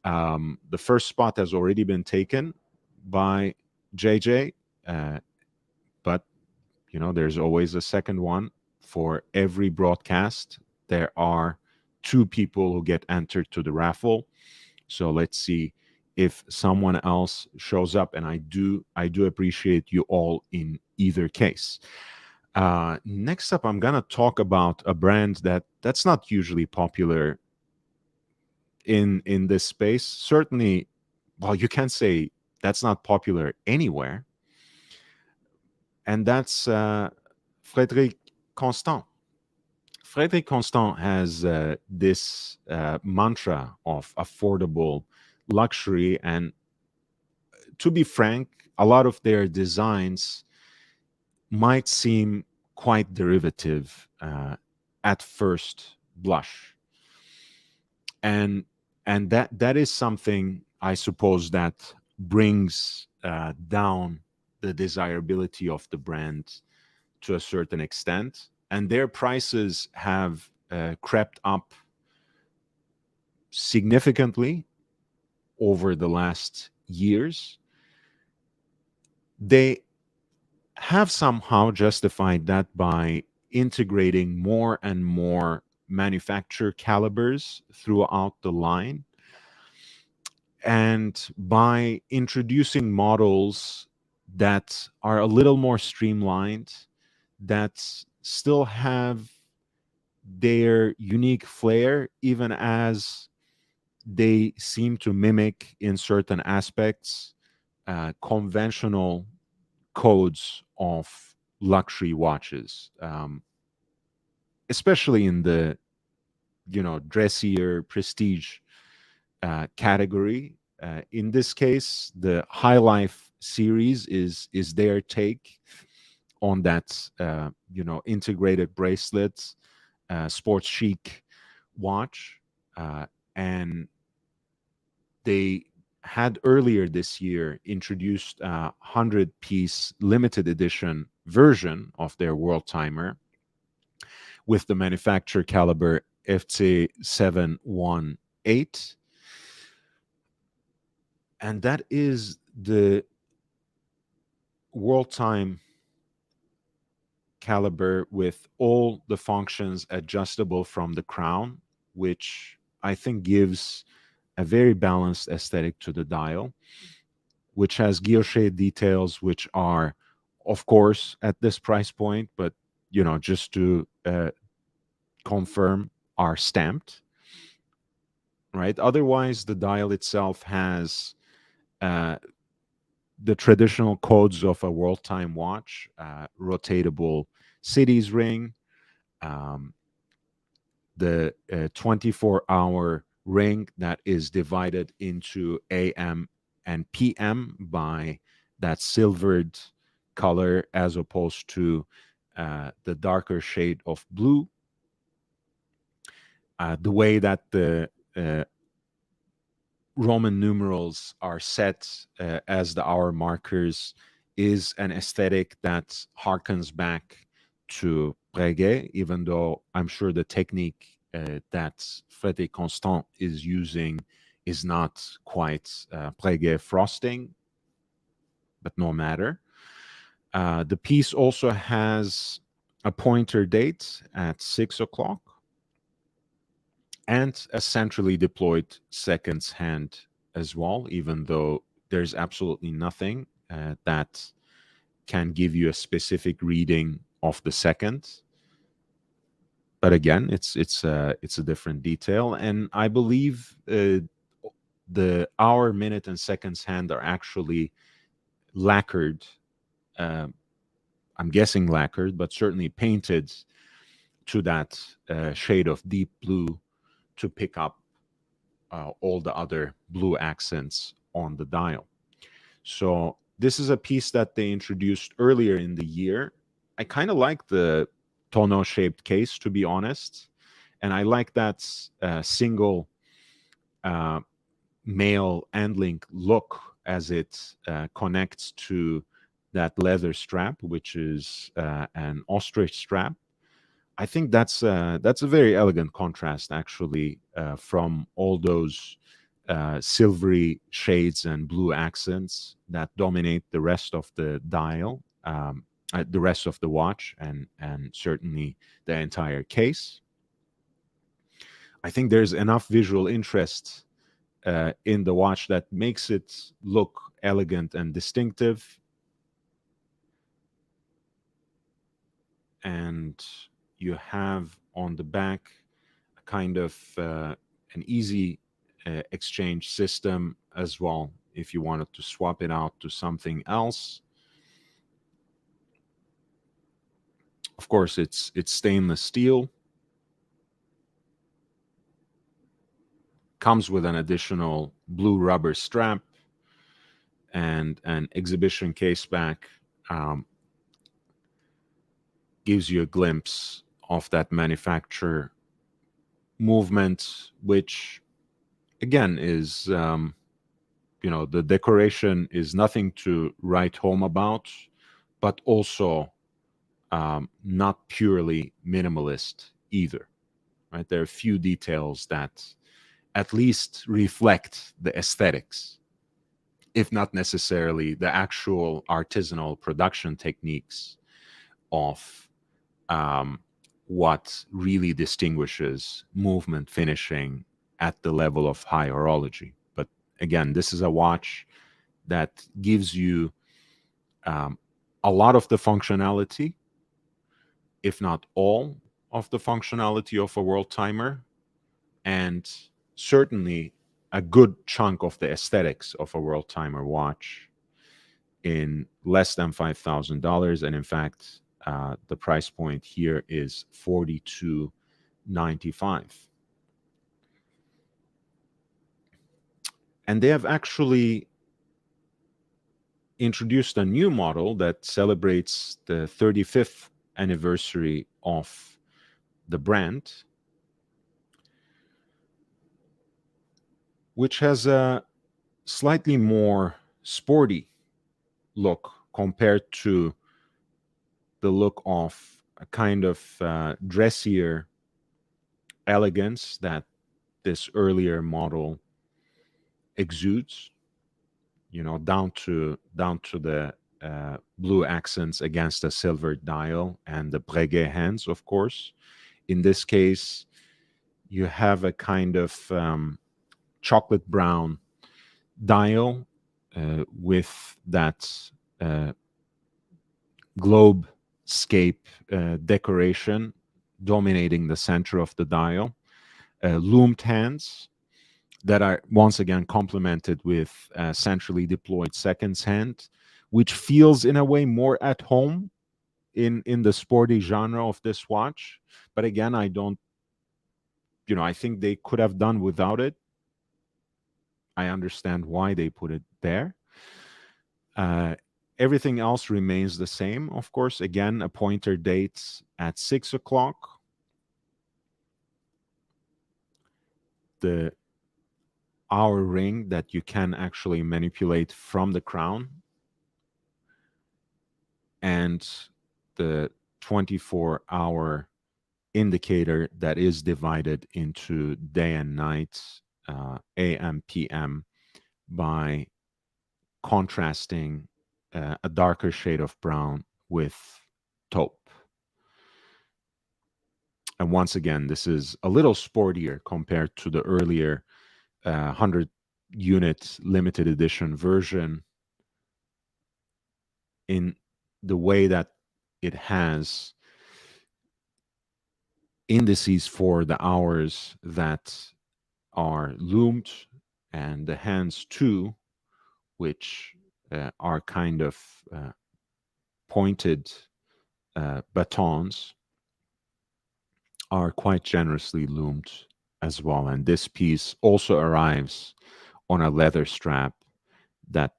The first spot has already been taken by JJ, but you know, there's always a second one. For every broadcast, there are 2 people who get entered to the raffle. So let's see if someone else shows up, and I do appreciate you all in either case. Next up, I'm gonna talk about a brand that's not usually popular in this space. Certainly, well, you can say that's not popular anywhere, and that's Frederique Constant. Frederique Constant has this mantra of affordable luxury, and to be frank, a lot of their designs might seem quite derivative at first blush, and that is something, I suppose, that brings down the desirability of the brand to a certain extent, and their prices have crept up significantly over the last years. They have somehow justified that by integrating more and more manufacturer calibers throughout the line, and by introducing models that are a little more streamlined, that still have their unique flair, even as they seem to mimic in certain aspects conventional codes of luxury watches, especially in the dressier prestige category. In this case, the High Life series is their take on that integrated bracelets, sports chic watch, and they had earlier this year introduced a 100-piece limited edition version of their world timer with the manufacturer caliber FC718. And that is the world time caliber with all the functions adjustable from the crown, which I think gives a very balanced aesthetic to the dial, which has guilloche details, which are, of course, at this price point, but just to confirm, are stamped, right? Otherwise, the dial itself has uh, the traditional codes of a world time watch, rotatable cities ring, um, the 24-hour ring that is divided into AM and PM by that silvered color, as opposed to the darker shade of blue. The way that the Roman numerals are set as the hour markers is an aesthetic that harkens back to Breguet, even though I'm sure the technique that Frederique Constant is using is not quite Breguet frosting, but no matter. The piece also has a pointer date at 6 o'clock and a centrally deployed seconds hand as well, even though there's absolutely nothing that can give you a specific reading of the second. But again, it's a different detail, and I believe the hour, minute, and seconds hand are actually lacquered. Uh, I'm guessing lacquered, but certainly painted to that shade of deep blue to pick up all the other blue accents on the dial. So this is a piece that they introduced earlier in the year. I kind of like the tonneau-shaped case, to be honest, and I like that single uh, male end link look as it connects to that leather strap, which is an ostrich strap. I think that's a very elegant contrast, actually, from all those silvery shades and blue accents that dominate the rest of the dial, the rest of the watch, and certainly the entire case. I think there's enough visual interest in the watch that makes it look elegant and distinctive. And you have on the back a kind of an easy exchange system as well, if you wanted to swap it out to something else. Of course, it's stainless steel. Comes with an additional blue rubber strap and an exhibition case back. Gives you a glimpse of that manufacturer movement, which again is the decoration is nothing to write home about, but also not purely minimalist either, right? There are a few details that at least reflect the aesthetics if not necessarily the actual artisanal production techniques of what really distinguishes movement finishing at the level of high horology. But again, this is a watch that gives you a lot of the functionality, if not all of the functionality of a world timer, and certainly a good chunk of the aesthetics of a world timer watch in less than $5,000. And in fact, the price point here is $42.95. And they have actually introduced a new model that celebrates the 35th anniversary of the brand, which has a slightly more sporty look compared to the look of a kind of dressier elegance that this earlier model exudes, you know, down to the blue accents against a silver dial and the Breguet hands, of course. In this case, you have a kind of chocolate brown dial with that globe scape decoration dominating the center of the dial, loomed hands that are once again complemented with a centrally deployed seconds hand, which feels in a way more at home in the sporty genre of this watch. But again, I don't, you know, I think they could have done without it. I understand why they put it there. Everything else remains the same, of course. Again, a pointer date at 6 o'clock. The hour ring that you can actually manipulate from the crown, and the 24-hour indicator that is divided into day and night, AM, PM, by contrasting a darker shade of brown with taupe. And once again, this is a little sportier compared to the earlier 100-unit limited edition version in the way that it has indices for the hours that are loomed, and the hands too, which are kind of pointed batons, are quite generously loomed as well. And this piece also arrives on a leather strap that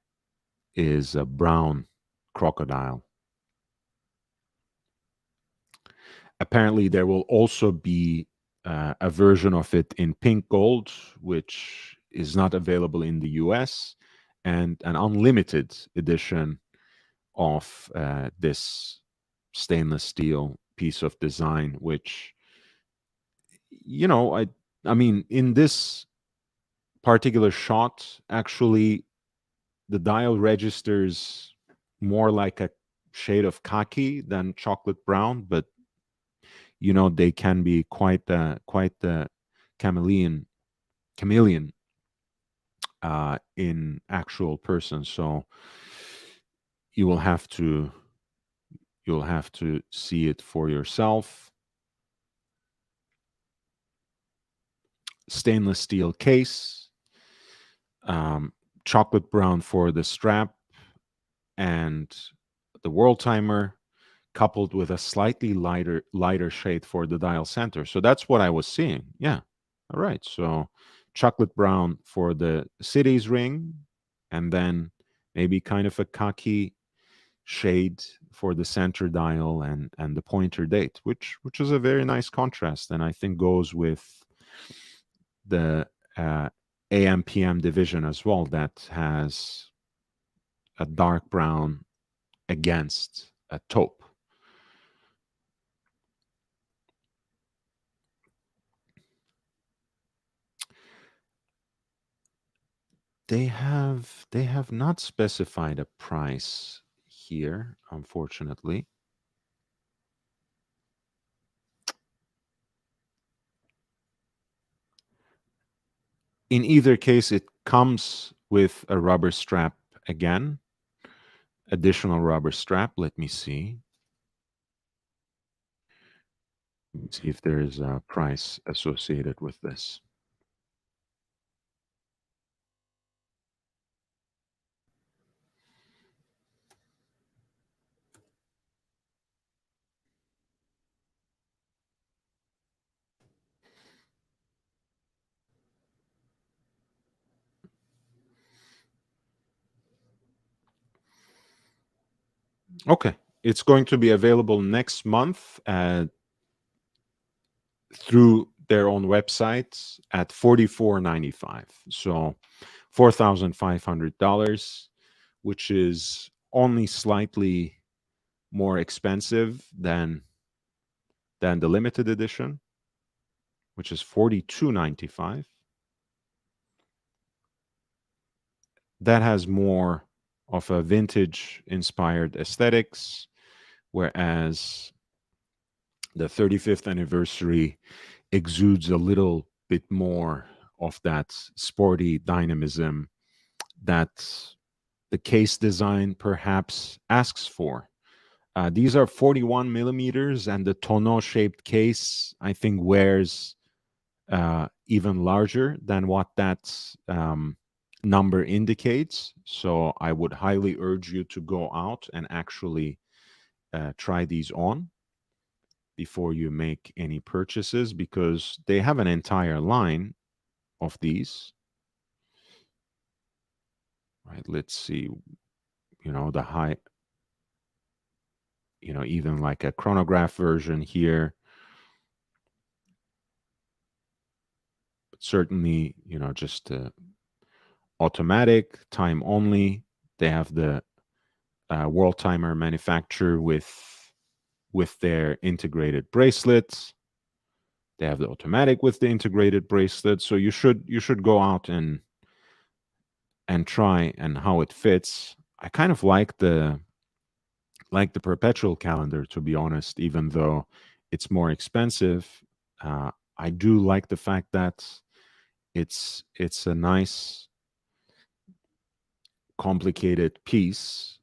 is a brown crocodile. Apparently, there will also be a version of it in pink gold, which is not available in the US, and an unlimited edition of this stainless steel piece of design, which, you know, I mean, in this particular shot, actually, the dial registers more like a shade of khaki than chocolate brown, but you know, they can be quite the chameleon in actual person. So you'll have to see it for yourself. Stainless steel case, chocolate brown for the strap and the world timer, coupled with a slightly lighter shade for the dial center. So that's what I was seeing. Yeah. All right. So chocolate brown for the city's ring, and then maybe kind of a khaki shade for the center dial and the pointer date, which is a very nice contrast, and I think goes with the AM PM division as well, that has a dark brown against a taupe. They have not specified a price here, unfortunately. In either case, it comes with a rubber strap again, additional rubber strap. Let me see. See if there is a price associated with this. Okay. It's going to be available next month through their own website at $44.95. So $4,500, which is only slightly more expensive than the limited edition, which is $42.95. That has more of a vintage inspired aesthetics, whereas the 35th anniversary exudes a little bit more of that sporty dynamism that the case design perhaps asks for. These are 41 millimeters, and the tonneau shaped case, I think, wears even larger than what that number indicates. So I would highly urge you to go out and actually try these on before you make any purchases, because they have an entire line of these. Right, let's see, the high, even like a chronograph version here. But certainly, just automatic, time only. They have the world timer manufacturer with their integrated bracelets. They have the automatic with the integrated bracelet. So you should go out and try and how it fits. I kind of like the perpetual calendar, to be honest, even though it's more expensive. I do like the fact that it's a nice complicated piece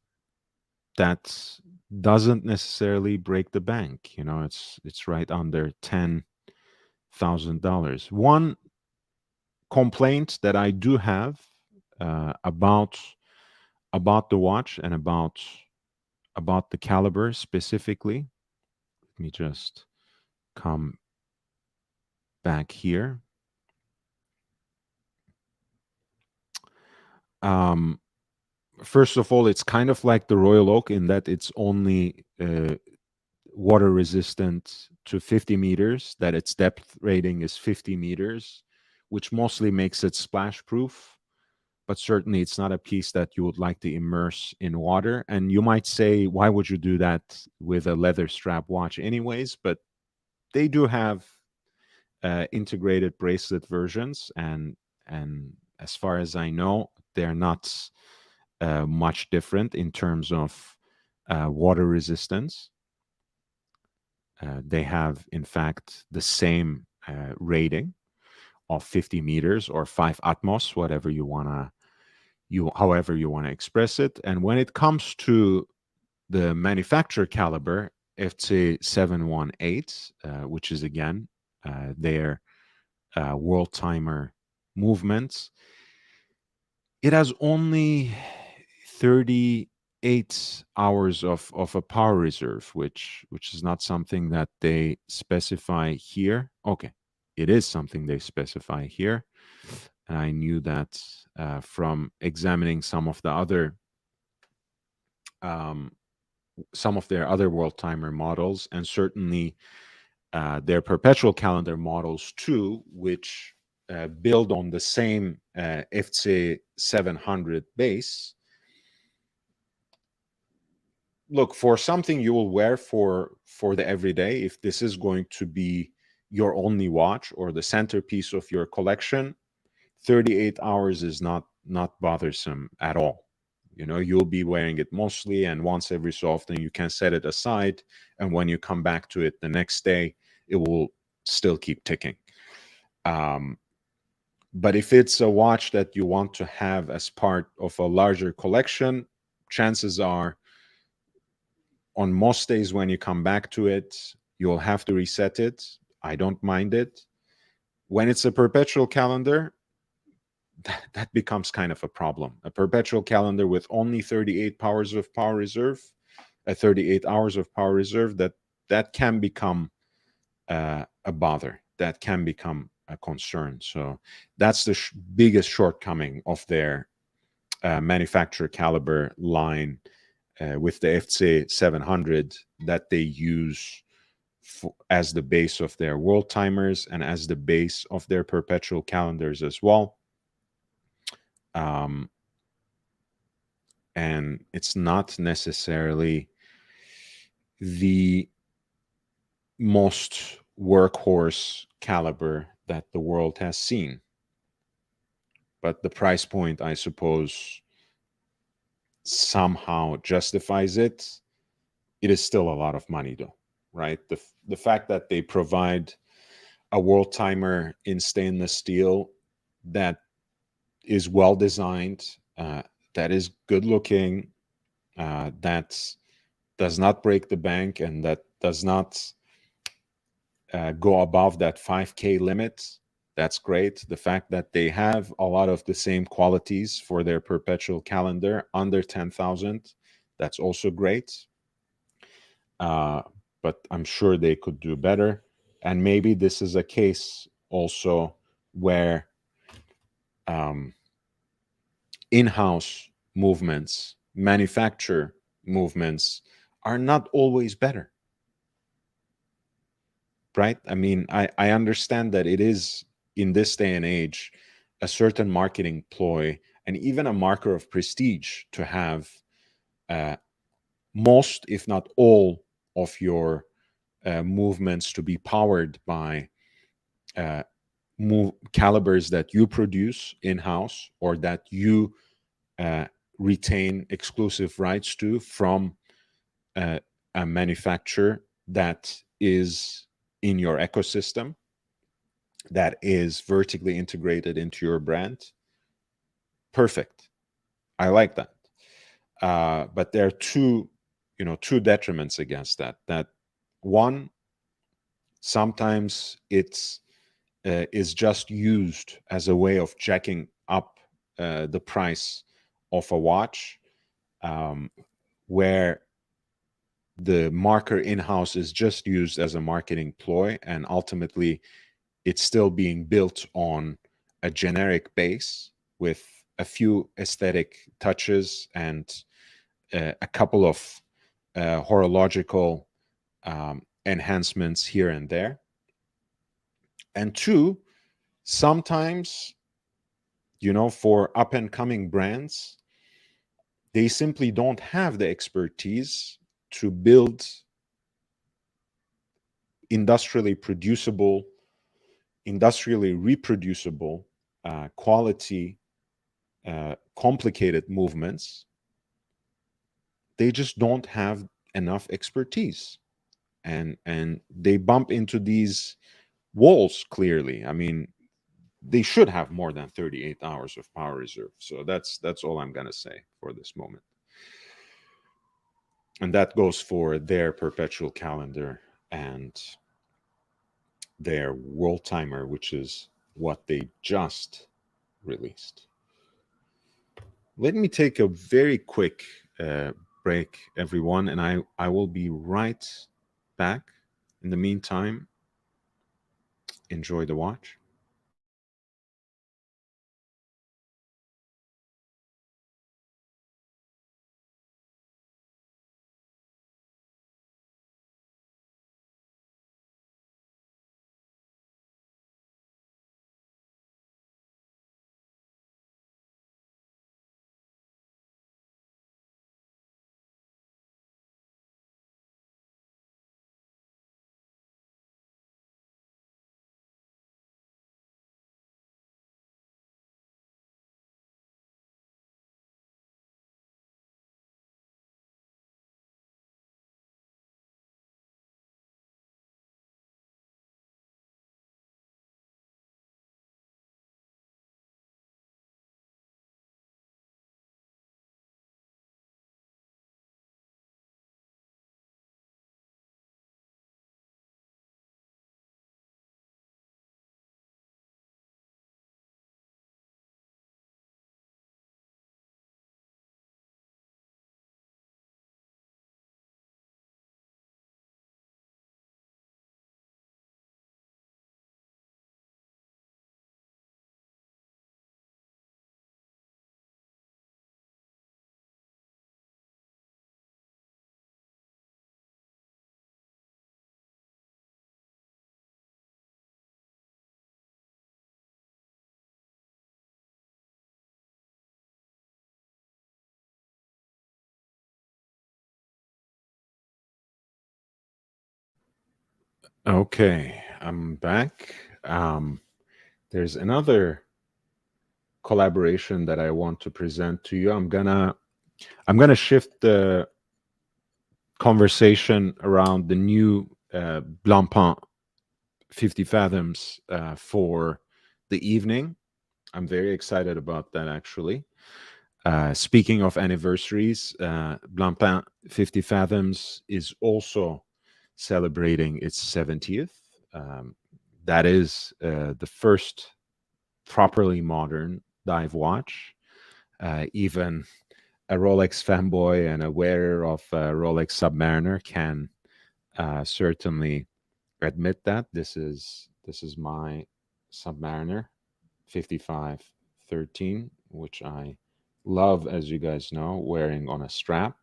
that doesn't necessarily break the bank. It's right under $10,000. One complaint that I do have about the watch and about the caliber specifically. Let me just come back here. First of all, it's kind of like the Royal Oak in that it's only water resistant to 50 meters, that its depth rating is 50 meters, which mostly makes it splash proof. But certainly it's not a piece that you would like to immerse in water. And you might say, why would you do that with a leather strap watch anyways? But they do have integrated bracelet versions, and as far as I know, they're not much different in terms of water resistance. They have, in fact, the same rating of 50 meters or 5 atmos, whatever however you want to express it. And when it comes to the manufacturer caliber, FC 718, which is again their world timer movements, it has only 38 hours of a power reserve, which is not something that they specify here. Okay, it is something they specify here. And I knew that from examining some of their other world timer models, and certainly their perpetual calendar models too, which build on the same FC 700 base. Look, for something you will wear for the everyday, if this is going to be your only watch or the centerpiece of your collection, 38 hours is not not bothersome at all. You'll be wearing it mostly, and once every so often you can set it aside, and when you come back to it the next day, it will still keep ticking. But if it's a watch that you want to have as part of a larger collection, chances are on most days when you come back to it, you'll have to reset it. I don't mind it. When it's a perpetual calendar, that becomes kind of a problem. A perpetual calendar with only 38 hours of power reserve, 38 hours of power reserve, that can become a bother. That can become a concern. So that's the biggest shortcoming of their manufacturer caliber line with the FC 700 that they use as the base of their world timers and as the base of their perpetual calendars as well. And it's not necessarily the most workhorse caliber that the world has seen. But the price point, I suppose, somehow justifies it. It is still a lot of money, though, right? The fact that they provide a world timer in stainless steel that is well designed, that is good looking, that does not break the bank, and that does not go above that 5K limit. That's great. The fact that they have a lot of the same qualities for their perpetual calendar under 10,000, that's also great. But I'm sure they could do better. And maybe this is a case also where in-house movements, manufacture movements are not always better. Right? I mean, I understand that it is, in this day and age, a certain marketing ploy and even a marker of prestige to have most, if not all, of your movements to be powered by calibers that you produce in-house or that you retain exclusive rights to from a manufacturer that is in your ecosystem, that is vertically integrated into your brand. Perfect. I like that. But there are two detriments against that. That one, sometimes it's is just used as a way of jacking up the price of a watch, where the marker in-house is just used as a marketing ploy, and ultimately it's still being built on a generic base with a few aesthetic touches and a couple of horological enhancements here and there. And two, sometimes, for up and coming brands, they simply don't have the expertise to build industrially reproducible, quality, complicated movements. They just don't have enough expertise, and they bump into these walls clearly. I mean, they should have more than 38 hours of power reserve. So that's all I'm going to say for this moment. And that goes for their perpetual calendar and their world timer, which is what they just released. Let me take a very quick break, everyone, and I will be right back. In the meantime, enjoy the watch. Okay, I'm back. There's another collaboration that I want to present to you. I'm gonna shift the conversation around the new Blancpain 50 Fathoms for the evening. I'm very excited about that, actually. Speaking of anniversaries, Blancpain 50 Fathoms is also celebrating its 70th. Um, that is the first properly modern dive watch. Even a Rolex fanboy and a wearer of a Rolex Submariner can certainly admit that. This is my Submariner 5513, which I love, as you guys know, wearing on a strap.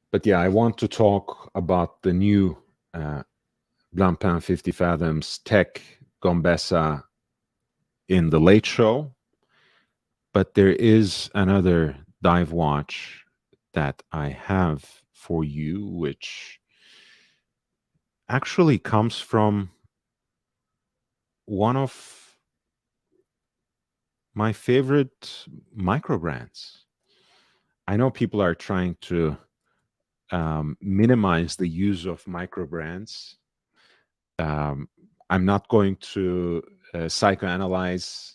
But yeah, I want to talk about the new Blancpain 50 Fathoms Tech Gombessa in the late show. But there is another dive watch that I have for you, which actually comes from one of my favorite micro brands. I know people are trying to minimize the use of micro brands. Um, I'm not going to psychoanalyze,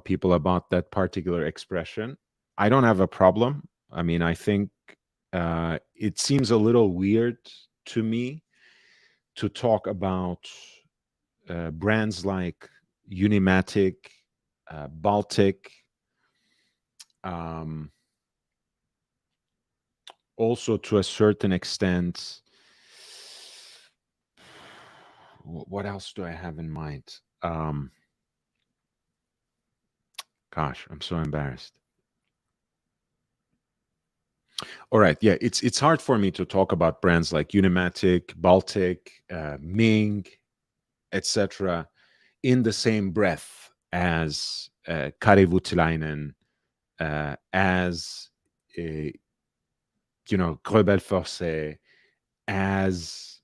people about that particular expression. I don't have a problem. I mean, I think it seems a little weird to me to talk about brands like Unimatic, Baltic, um, also to a certain extent. What else do I have in mind? Gosh, I'm so embarrassed. All right, yeah, it's hard for me to talk about brands like Unimatic, Baltic, Ming, etc., in the same breath as Kari Voutilainen, as Gröbel Forcé, as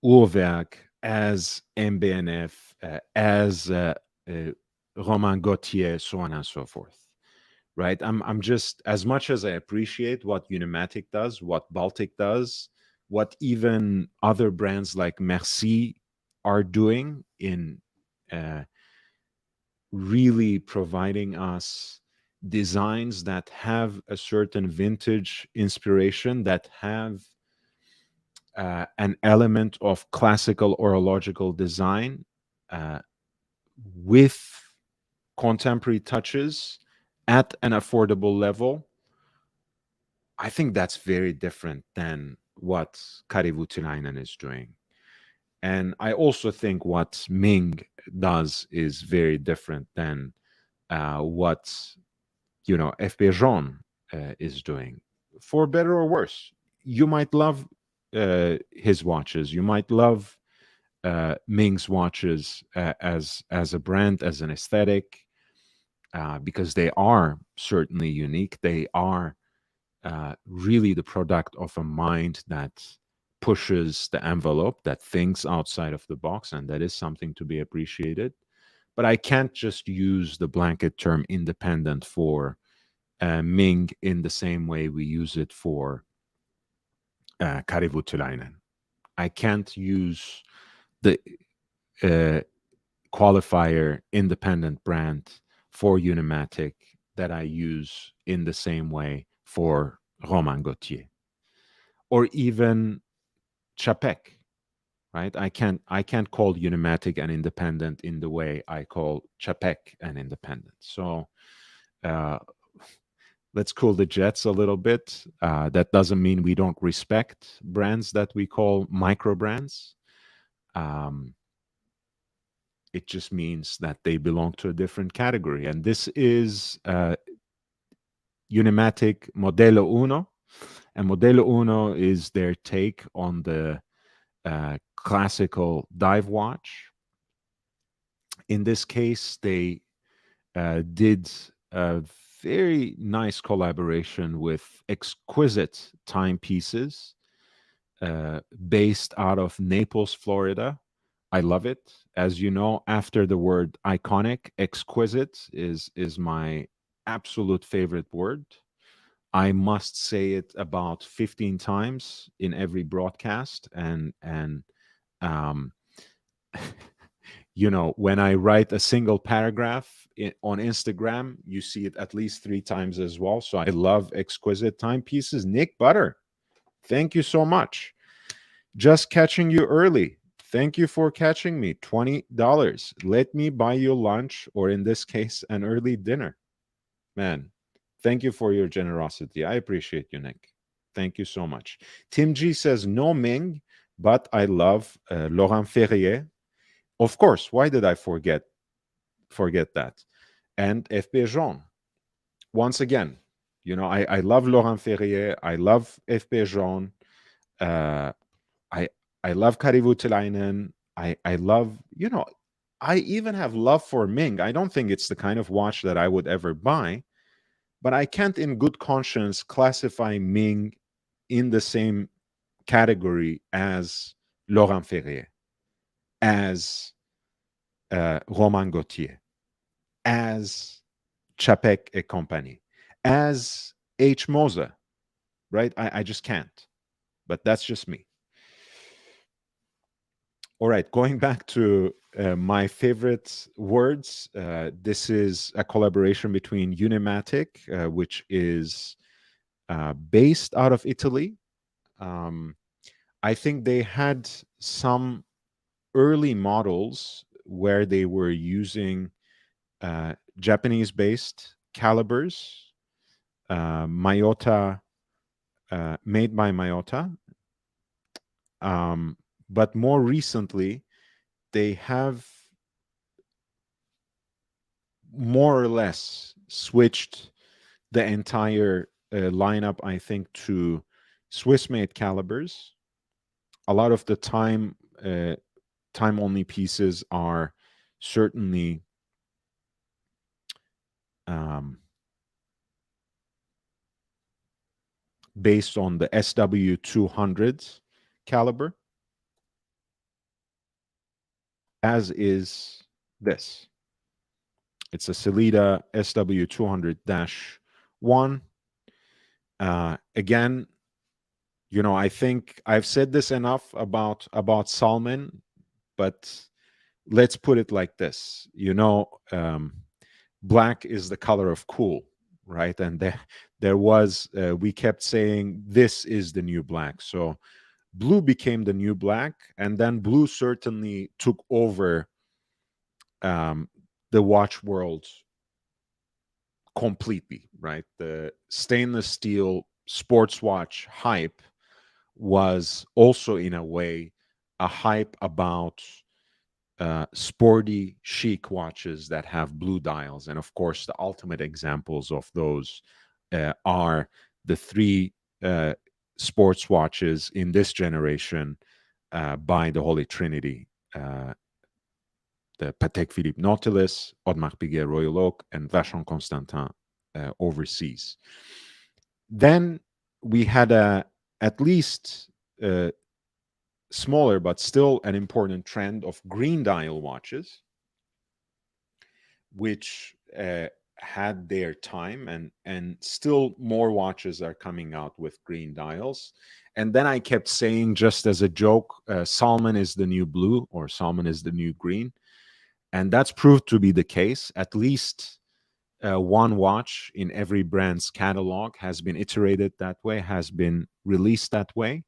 Uhrwerk, as MBNF, as Romain Gauthier, so on and so forth. Right? I'm just, as much as I appreciate what Unimatic does, what Baltic does, what even other brands like Merci are doing in really providing us designs that have a certain vintage inspiration, that have an element of classical horological design uh, with contemporary touches at an affordable level. I think that's very different than what Kari Voutilainen is doing. And I also think what Ming does is very different than what FP Jean is doing. For better or worse, you might love his watches. You might love Ming's watches as a brand, as an aesthetic, because they are certainly unique. They are really the product of a mind that pushes the envelope, that thinks outside of the box, and that is something to be appreciated. But I can't just use the blanket term independent for Ming in the same way we use it for Kari Voutilainen. I can't use the uh, qualifier independent brand for Unimatic that I use in the same way for Romain Gauthier, or even Chapek, right? I can't call Unimatic an independent in the way I call Chapek an independent. So uh, let's cool the jets a little bit. That doesn't mean we don't respect brands that we call micro brands. Um, it just means that they belong to a different category. And this is Unimatic Modello Uno. And Modello Uno is their take on the classical dive watch. In this case, they did a very nice collaboration with exquisite timepieces based out of Naples, Florida. I love it. As you know, after the word iconic, exquisite is my absolute favorite word. I must say it about 15 times in every broadcast, and um, when I write a single paragraph on Instagram, you see it at least 3 times as well. So I love exquisite timepieces. Nick Butter, thank you so much. Just catching you early. Thank you for catching me. $20. Let me buy you lunch, or in this case, an early dinner. Man, thank you for your generosity. I appreciate you, Nick. Thank you so much. Tim G says, no Ming, but I love Laurent Ferrier. Of course, why did I forget that? And FP Jean. Once again, I love Laurent Ferrier. I love FP Jean. I love Kari Voutilainen. I love, I even have love for Ming. I don't think it's the kind of watch that I would ever buy, but I can't in good conscience classify Ming in the same category as Laurent Ferrier, as Roman Gauthier, as Chapek et compagnie, as H. Moser, right? I just can't. But that's just me. All right, going back to my favorite words, this is a collaboration between Unimatic, which is based out of Italy. I think they had some early models where they were using Japanese-based calibers, Mayota, made by Mayota. But more recently, they have more or less switched the entire lineup, I think, to Swiss-made calibers. A lot of the time-only pieces are certainly based on the SW200 caliber, as is this. It's a Sellita SW200-1. Again, I think I've said this enough about Salman, but let's put it like this. Black is the color of cool, right? And there was, we kept saying, this is the new black. So blue became the new black, and then blue certainly took over the watch world completely, right? The stainless steel sports watch hype was also, in a way, a hype about sporty, chic watches that have blue dials. And of course, the ultimate examples of those are the 3 sports watches in this generation by the Holy Trinity, the Patek Philippe Nautilus, Audemars Piguet Royal Oak, and Vacheron Constantin overseas. Then we had at least smaller, but still an important trend of green dial watches, which had their time, and still more watches are coming out with green dials. And then I kept saying, just as a joke, Salmon is the new blue, or Salmon is the new green. And that's proved to be the case. At least one watch in every brand's catalog has been iterated that way, has been released that way.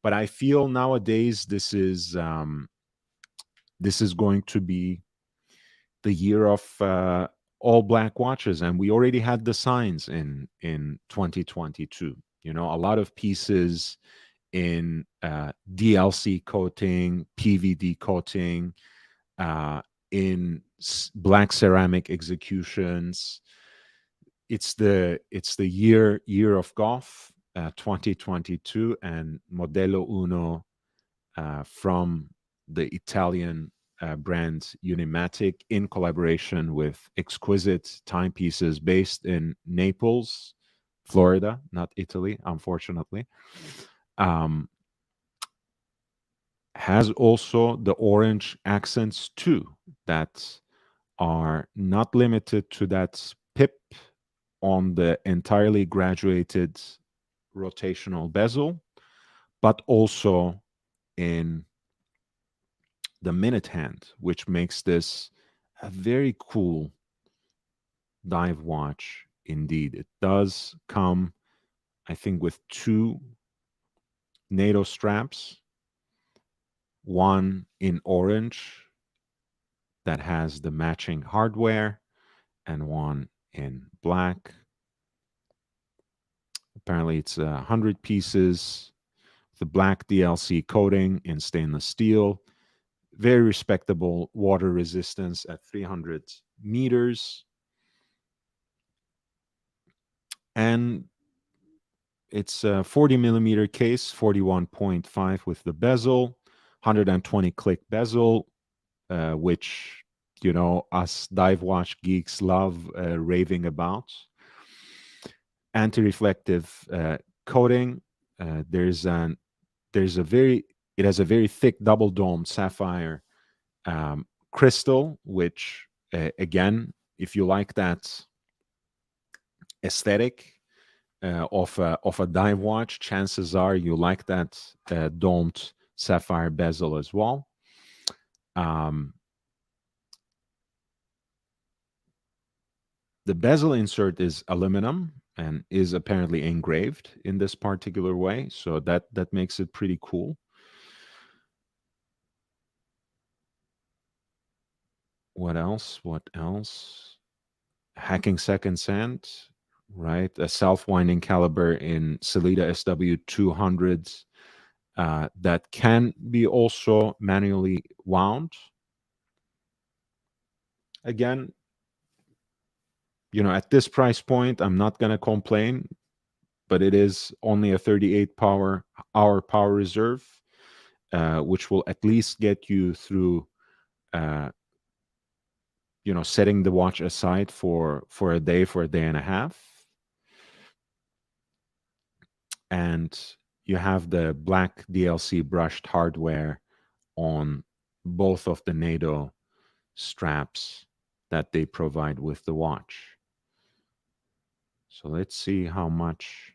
But I feel nowadays this is going to be the year of all black watches, and we already had the signs in 2022. A lot of pieces in DLC coating, PVD coating, in black ceramic executions. It's the year of golf, 2022, and Modello Uno from the Italian brand Unimatic in collaboration with exquisite timepieces based in Naples, Florida, not Italy, unfortunately. Um, has also the orange accents too, that are not limited to that pip on the entirely graduated rotational bezel, but also in the minute hand, which makes this a very cool dive watch indeed. It does come, I think, with two NATO straps, one in orange that has the matching hardware, and one in black. Apparently, it's 100 pieces, the black DLC coating in stainless steel. Very respectable water resistance at 300 meters. And it's a 40 millimeter case, 41.5 with the bezel, 120 click bezel, which, you know, us dive watch geeks love raving about. Anti-reflective coating. There's a very it has a very thick double domed sapphire crystal, which if you like that aesthetic of a dive watch, chances are you like that domed sapphire bezel as well. The bezel insert is aluminum and is apparently engraved in this particular way, so that makes it pretty cool. What else? What else? Hacking second sand, right? A self-winding caliber in Sellita SW200s that can be also manually wound. Again, you know, at this price point, I'm not going to complain, but it is only a 38 hour power reserve, which will at least get you through, you know, setting the watch aside for a day, for a day and a half. And you have the black DLC brushed hardware on both of the NATO straps that they provide with the watch. So let's see how much.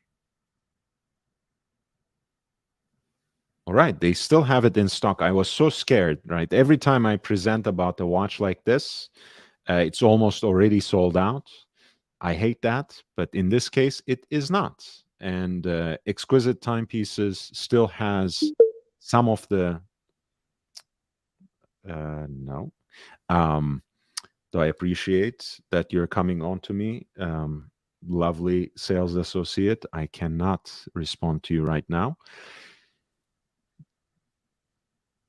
All right, they still have it in stock. I was so scared, right? Every time I present about a watch like this, it's almost already sold out. I hate that, but in this case, it is not. And Exquisite Timepieces still has some of the no. So I appreciate that you're coming on to me. Lovely sales associate. I cannot respond to you right now.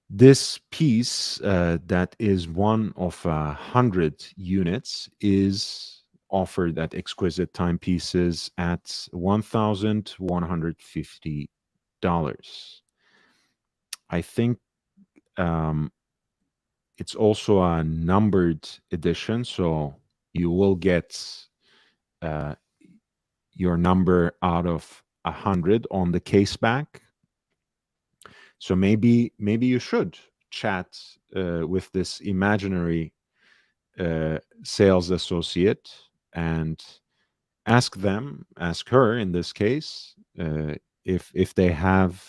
This piece that is one of 100 units is offered at Exquisite Timepieces at $1,150. I think it's also a numbered edition, so you will get your number out of 100 on the case back. So maybe you should chat with this imaginary sales associate and ask her in this case, if they have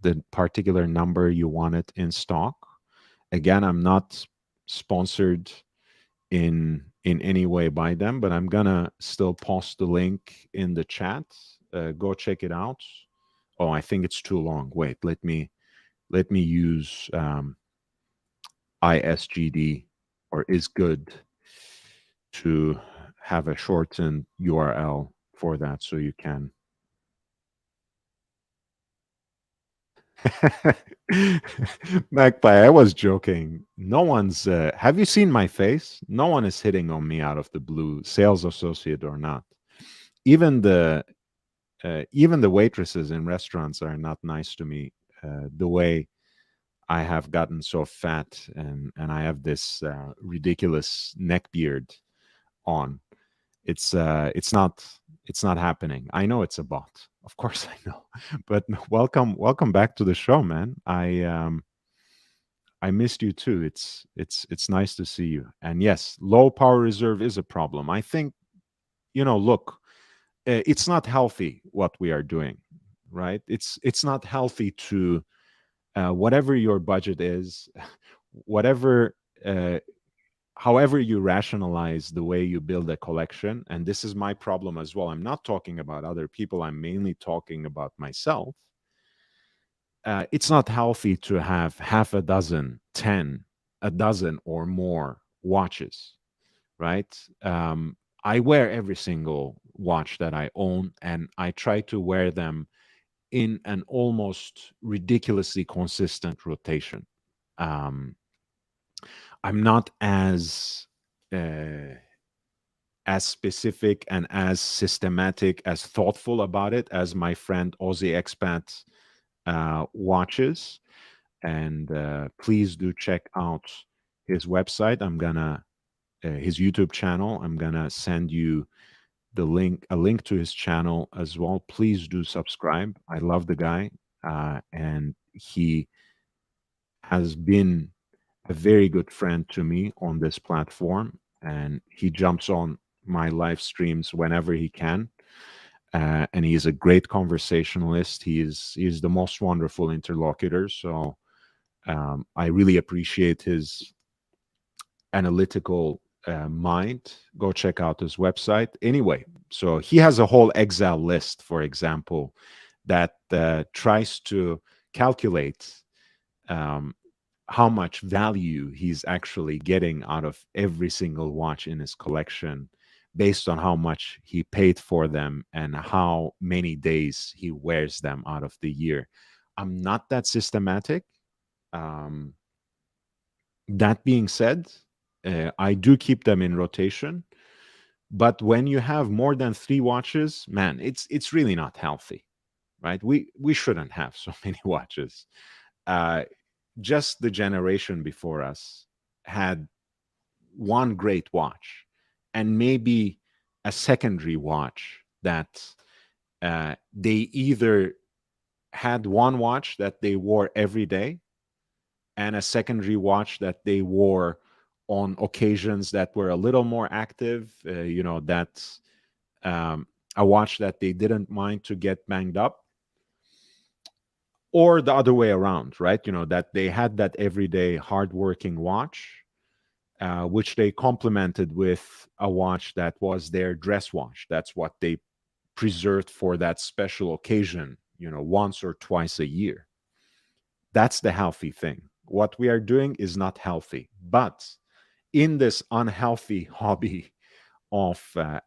the particular number you wanted in stock. Again, I'm not sponsored in any way by them, but I'm gonna still post the link in the chat. Go check it out. Oh, I think it's too long. Wait, let me use ISGD or is good to have a shortened URL for that, so you can. Magpie, I was joking. No one's. Have you seen my face? No one is hitting on me out of the blue, sales associate or not. Even the waitresses in restaurants are not nice to me the way I have gotten so fat, and I have this ridiculous neck beard on. It's not happening. I know it's a bot. Of course I know. But welcome back to the show, man. I missed you too. It's nice to see you. And yes, low power reserve is a problem. I think, look, it's not healthy what we are doing, right? It's not healthy to whatever your budget is, whatever however you rationalize the way you build a collection. And this is my problem as well. I'm not talking about other people. I'm mainly talking about myself. It's not healthy to have half a dozen, 10, a dozen or more watches, right? I wear every single watch that I own, and I try to wear them in an almost ridiculously consistent rotation. Um, I'm not uh, as specific and as systematic, as thoughtful about it as my friend Aussie Expat watches. And please do check out his website. I'm gonna his YouTube channel. I'm gonna send you a link to his channel as well. Please do subscribe. I love the guy, and he has been a very good friend to me on this platform, and he jumps on my live streams whenever he can. And he is a great conversationalist. He is the most wonderful interlocutor. So I really appreciate his analytical mind. Go check out his website. Anyway, so he has a whole Excel list, for example, that tries to calculate um, how much value he's actually getting out of every single watch in his collection based on how much he paid for them and how many days he wears them out of the year. I'm not that systematic. Um, that being said, I do keep them in rotation. But when you have more than 3 watches, man, it's really not healthy, right? We shouldn't have so many watches. Uh, just the generation before us had one great watch and maybe a secondary watch that they either had one watch that they wore every day and a secondary watch that they wore on occasions that were a little more active, that's a watch that they didn't mind to get banged up, or the other way around, right? That they had that everyday hardworking watch, which they complemented with a watch that was their dress watch. That's what they preserved for that special occasion, once or twice a year. That's the healthy thing. What we are doing is not healthy. But in this unhealthy hobby of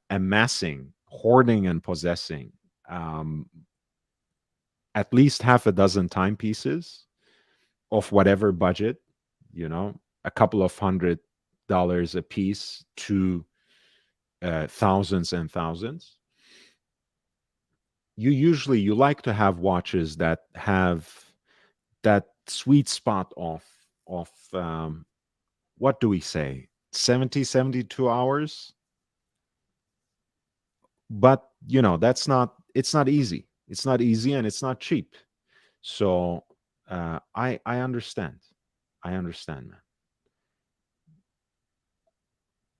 amassing, hoarding, and possessing um, at least half a dozen timepieces of whatever budget, a couple of $100 a piece to thousands and thousands. You like to have watches that have that sweet spot of what do we say, 72 hours. But it's not easy. It's not easy, and it's not cheap. So I understand. I understand,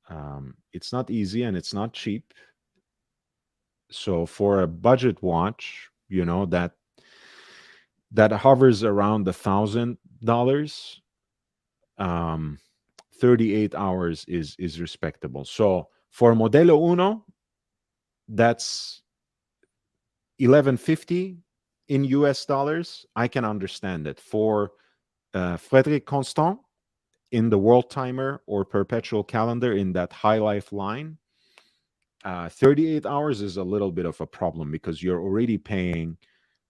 man. It's not easy and it's not cheap. So for a budget watch, that hovers around $1,000, 38 hours is respectable. So for Modelo Uno, that's 1150 in US dollars. I can understand it. For Frederique Constant in the World Timer or Perpetual Calendar in that high life line, 38 hours is a little bit of a problem because you're already paying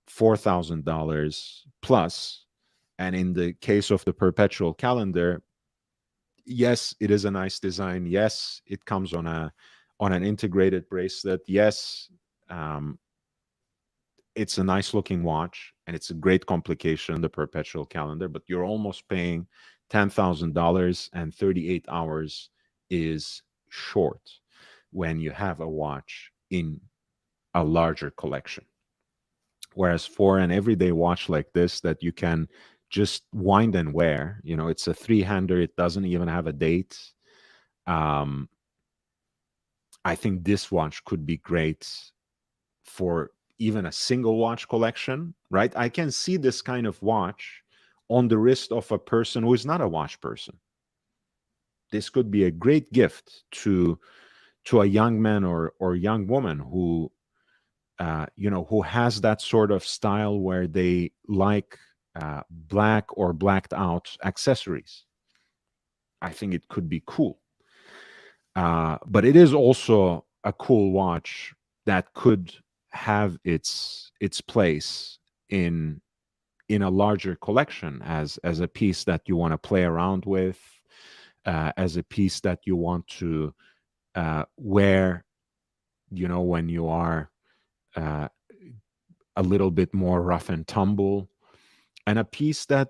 $4,000 plus. And in the case of the Perpetual Calendar, yes, it is a nice design. Yes, it comes on an integrated bracelet. Yes, it's a nice looking watch and it's a great complication, the perpetual calendar, but you're almost paying $10,000, and 38 hours is short when you have a watch in a larger collection. Whereas for an everyday watch like this that you can just wind and wear, it's a three-hander, it doesn't even have a date. Um, I think this watch could be great for even a single watch collection, right? I can see this kind of watch on the wrist of a person who is not a watch person. This could be a great gift to a young man or young woman who who has that sort of style where they like black or blacked out accessories. I think it could be cool. But it is also a cool watch that could have its place in a larger collection as a piece that you want to play around with, as a piece that you want to wear, when you are uh, a little bit more rough and tumble, and a piece that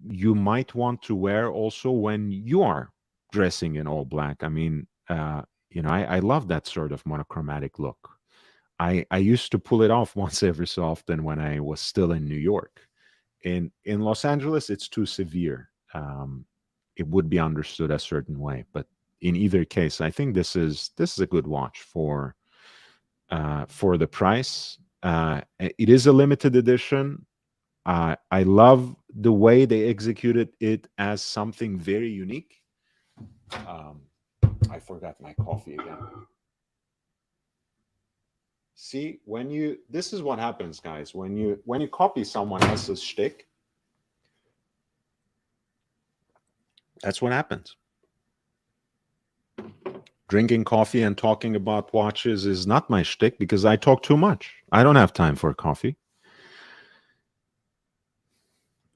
you might want to wear also when you are dressing in all black. I mean, I love that sort of monochromatic look. I used to pull it off once every so often when I was still in New York. In Los Angeles, it's too severe. It would be understood a certain way, but in either case, I think this is a good watch for the price. It is a limited edition. I love the way they executed it as something very unique. Um, I forgot my coffee again. See, this is what happens, guys. When you copy someone else's shtick, that's what happens. Drinking coffee and talking about watches is not my shtick because I talk too much. I don't have time for coffee.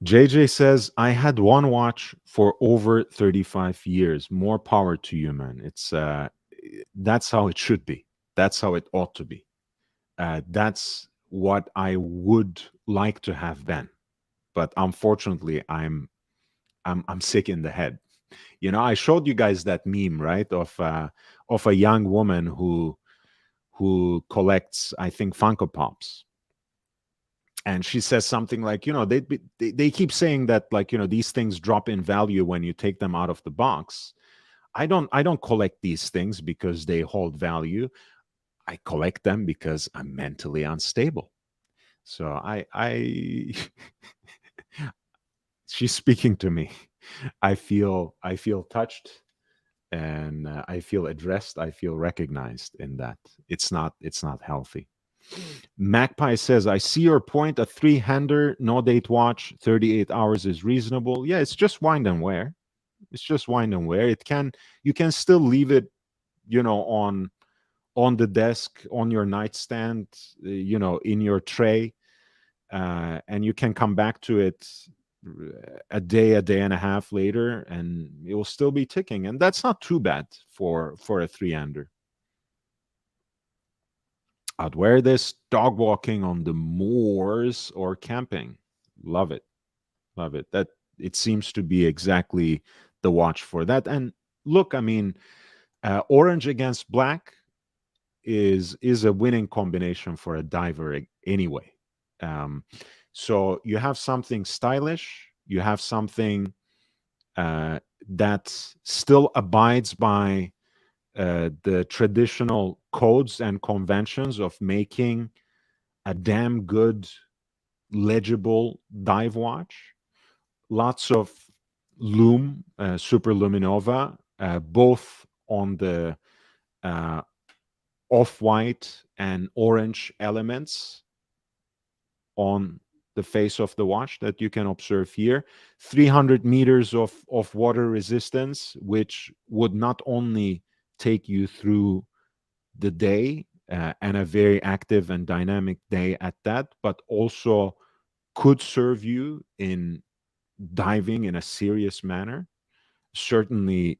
JJ says, I had one watch for over 35 years. More power to you, man. That's how it should be. That's how it ought to be. That's what I would like to have been. But unfortunately, I'm sick in the head. I showed you guys that meme, right, of a young woman who collects, I think, Funko Pops. And she says something like, they keep saying that, like, these things drop in value when you take them out of the box. I don't collect these things because they hold value. I collect them because I'm mentally unstable. So I she's speaking to me. I feel touched, and I feel addressed. I feel recognized in that. It's not healthy. Magpie says, I see your point. A three-hander, no date watch, 38 hours is reasonable. Yeah, it's just wind and wear. It's just wind and wear. You can still leave it, on the desk, on your nightstand, in your tray, and you can come back to it a day and a half later, and it will still be ticking, and that's not too bad for a three-hander. I'd wear this dog walking on the moors or camping. Love it. Love it. That it seems to be exactly the watch for that. And look, I mean, orange against black is a winning combination for a diver anyway. Um, so you have something stylish, you have something that still abides by the traditional codes and conventions of making a damn good, legible dive watch. Lots of lume, superluminova, both on the uh, off-white and orange elements on the face of the watch that you can observe here. 300 meters of water resistance, which would not only take you through the day, and a very active and dynamic day at that, but also could serve you in diving in a serious manner. Certainly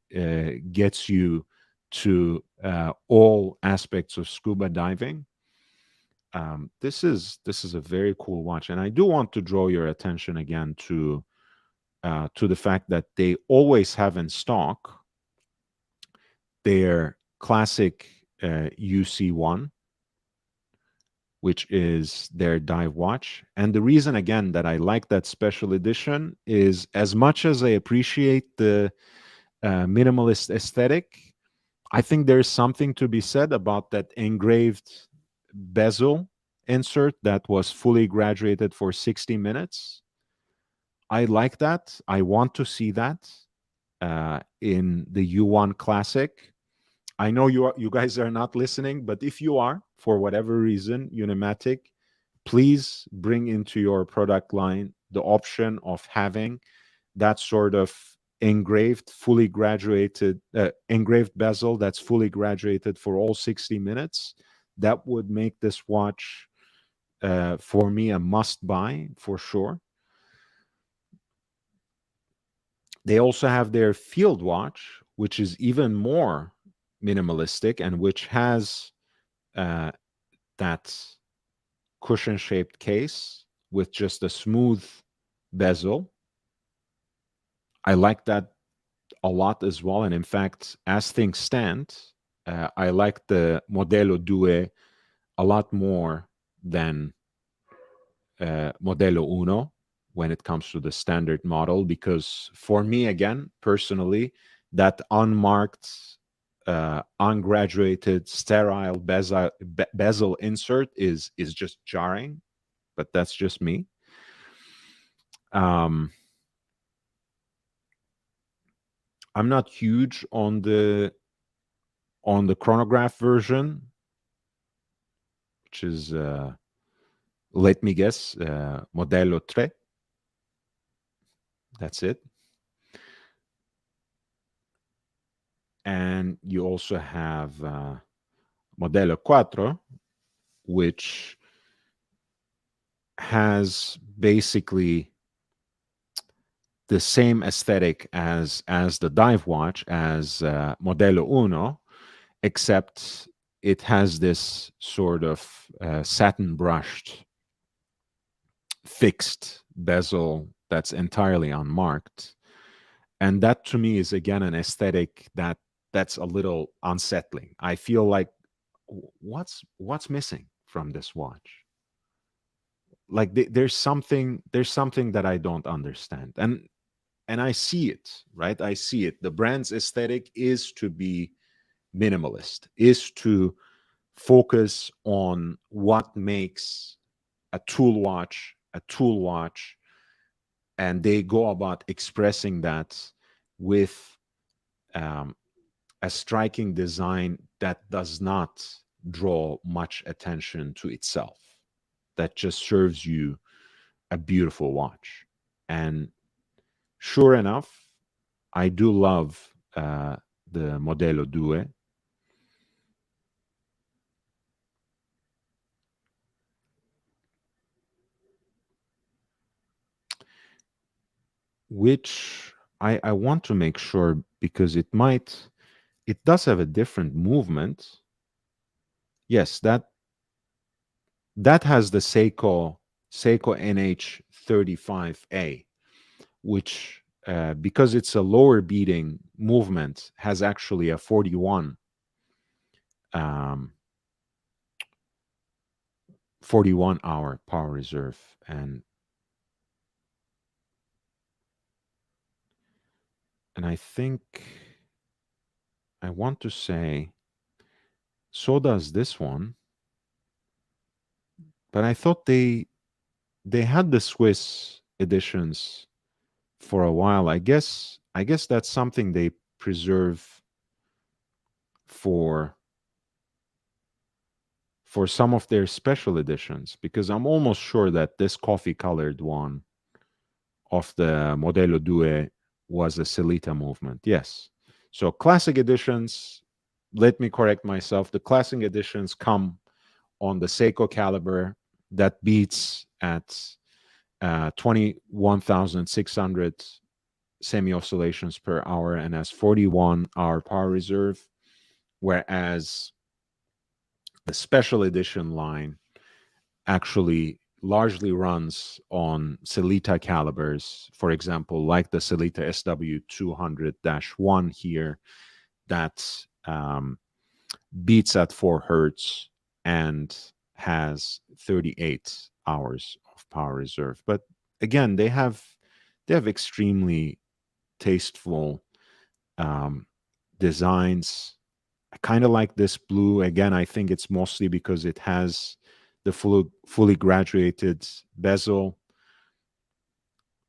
gets you to all aspects of scuba diving. This is a very cool watch, and I do want to draw your attention again to the fact that they always have in stock their classic UC1, which is their dive watch. And the reason, again, that I like that special edition is, as much as I appreciate the minimalist aesthetic, I think there's something to be said about that engraved bezel insert that was fully graduated for 60 minutes. I like that. I want to see that in the U1 Classic. I know you guys are not listening, but if you are, for whatever reason, Unimatic, please bring into your product line the option of having that sort of fully graduated, engraved bezel that's fully graduated for all 60 minutes. That would make this watch, for me, a must buy for sure. They also have their field watch, which is even more minimalistic and which has that cushion shaped case with just a smooth bezel. I like that a lot as well. And in fact, as things stand, I like the Modello 2 a lot more than Modello 1 when it comes to the standard model, because for me, again, personally, that unmarked, ungraduated, sterile bezel insert is just jarring, but that's just me. I'm not huge on the chronograph version, which is let me guess, Modello 3. That's it. And you also have Modello 4, which has basically the same aesthetic as the dive watch, as Modello 1, except it has this sort of satin brushed fixed bezel that's entirely unmarked. And that, to me, is again an aesthetic that's a little unsettling. I feel like, what's missing from this watch? Like there's something that I don't understand. And I see it, right? I see it. The brand's aesthetic is to be minimalist, is to focus on what makes a tool watch, and they go about expressing that with a striking design that does not draw much attention to itself, that just serves you a beautiful watch. And sure enough, I do love the Modello 2. Which I want to make sure, because it does have a different movement. Yes, that has the Seiko NH35A, which because it's a lower beating movement, has actually a 41 hour power reserve. And I think I want to say so does this one, but I thought they had the Swiss editions for a while. I guess that's something they preserve for some of their special editions, because I'm almost sure that this coffee colored one of the Modello 2 was a Celita movement. Yes. So classic editions, let me correct myself. The classic editions come on the Seiko caliber that beats at 21,600 semi-oscillations per hour and has 41-hour power reserve, whereas the special edition line actually largely runs on Sellita calibers, for example, like the Sellita SW200-1 here, that beats at 4 hertz and has 38 hours of power reserve. But again, they have extremely tasteful designs. I kind of like this blue. Again, I think it's mostly because it has the fully graduated bezel.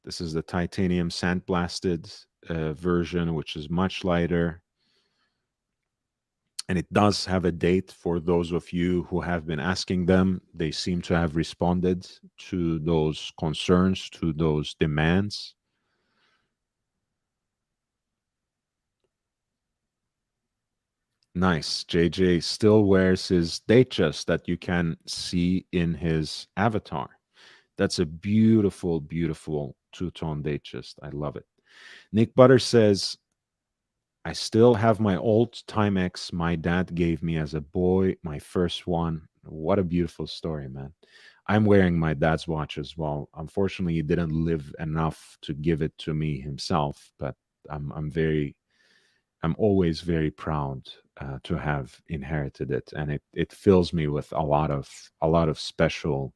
This is the titanium sandblasted version, which is much lighter. And it does have a date for those of you who have been asking them. They seem to have responded to those concerns, to those demands. Nice. JJ still wears his Datejust that you can see in his avatar. That's a beautiful, beautiful two-tone Datejust. I love it. Nick Butter says, I still have my old Timex my dad gave me as a boy, my first one. What a beautiful story, man. I'm wearing my dad's watch as well. Unfortunately, he didn't live enough to give it to me himself, but I'm always very proud to have inherited it, and it fills me with a lot of special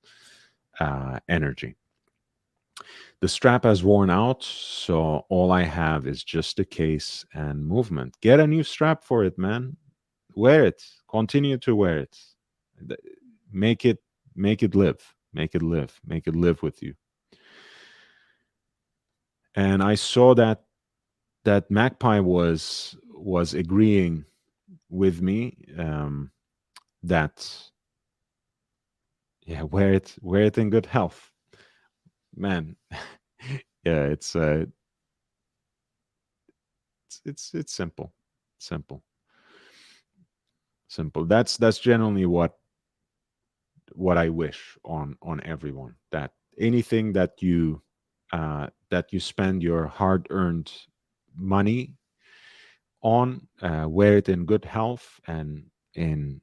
energy. The strap has worn out, so all I have is just a case and movement. Get a new strap for it, man. Wear it. Continue to wear it. Make it live. Make it live. Make it live with you. And I saw that Magpie was agreeing with me that wear it in good health, man. Yeah, it's simple, simple. That's generally what I wish on everyone, that anything that you spend your hard-earned money on, wear it in good health and in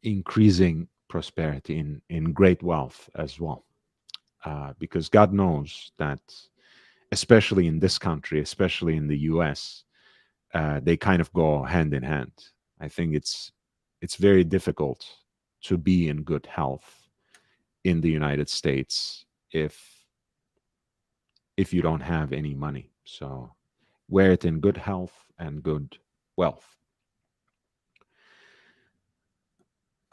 increasing prosperity, in great wealth as well, because God knows that, especially in this country, especially in the US, they kind of go hand in hand. I think it's very difficult to be in good health in the United States if you don't have any money. So wear it in good health and good wealth.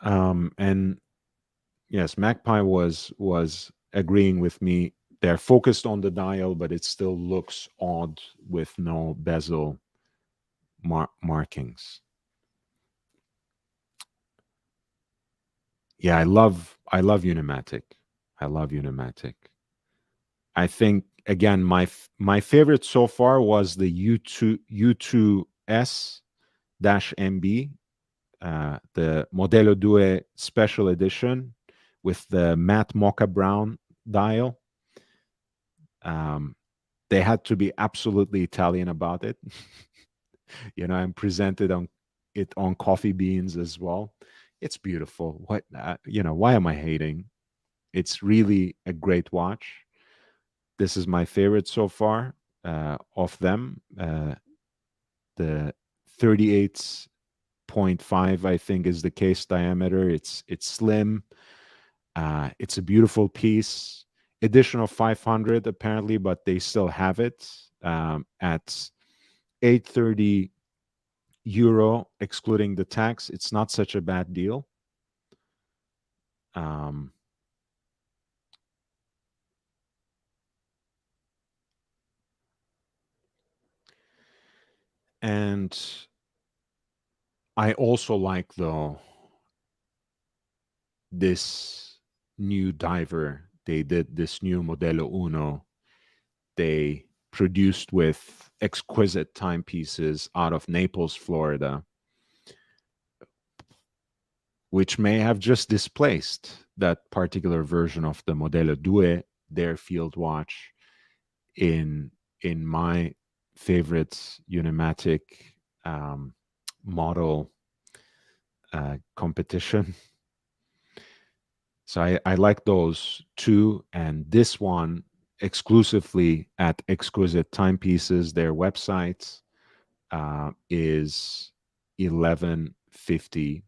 And yes, Magpie was agreeing with me. They're focused on the dial, but it still looks odd with no bezel markings. Yeah, I love Unimatic. I love Unimatic. I think, again, my favorite so far was the U2S-MB, the Modello 2 special edition with the matte mocha brown dial. They had to be absolutely Italian about it. I'm presented on coffee beans as well. It's beautiful. What why am I hating? It's really a great watch. This is my favorite so far of them. The 38.5, I think, is the case diameter. It's slim. It's a beautiful piece. Edition of 500 apparently, but they still have it at 830 euro, excluding the tax. It's not such a bad deal. And I also like, though, this new diver. They did this new Modello Uno. They produced with exquisite timepieces out of Naples, Florida, which may have just displaced that particular version of the Modello 2, their field watch, in my favorite Unimatic model competition. So I like those two, and this one exclusively at Exquisite Timepieces. Their website is 1150,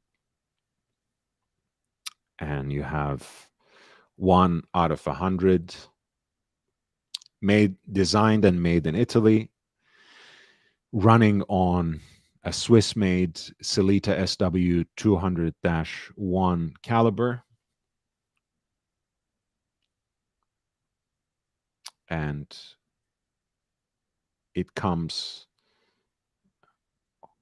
and you have 1 out of 100, designed and made in Italy, running on a Swiss-made Celita SW 200-1 caliber, and it comes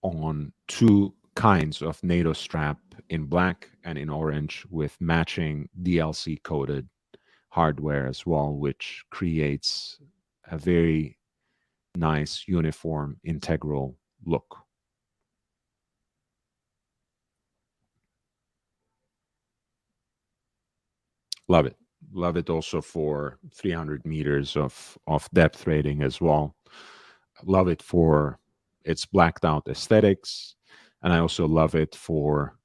on two kinds of NATO strap, in black and in orange, with matching DLC coated hardware as well, which creates a very nice, uniform, integral look. Love it. Love it also for 300 meters of depth rating as well. Love it for its blacked out aesthetics. And I also love it for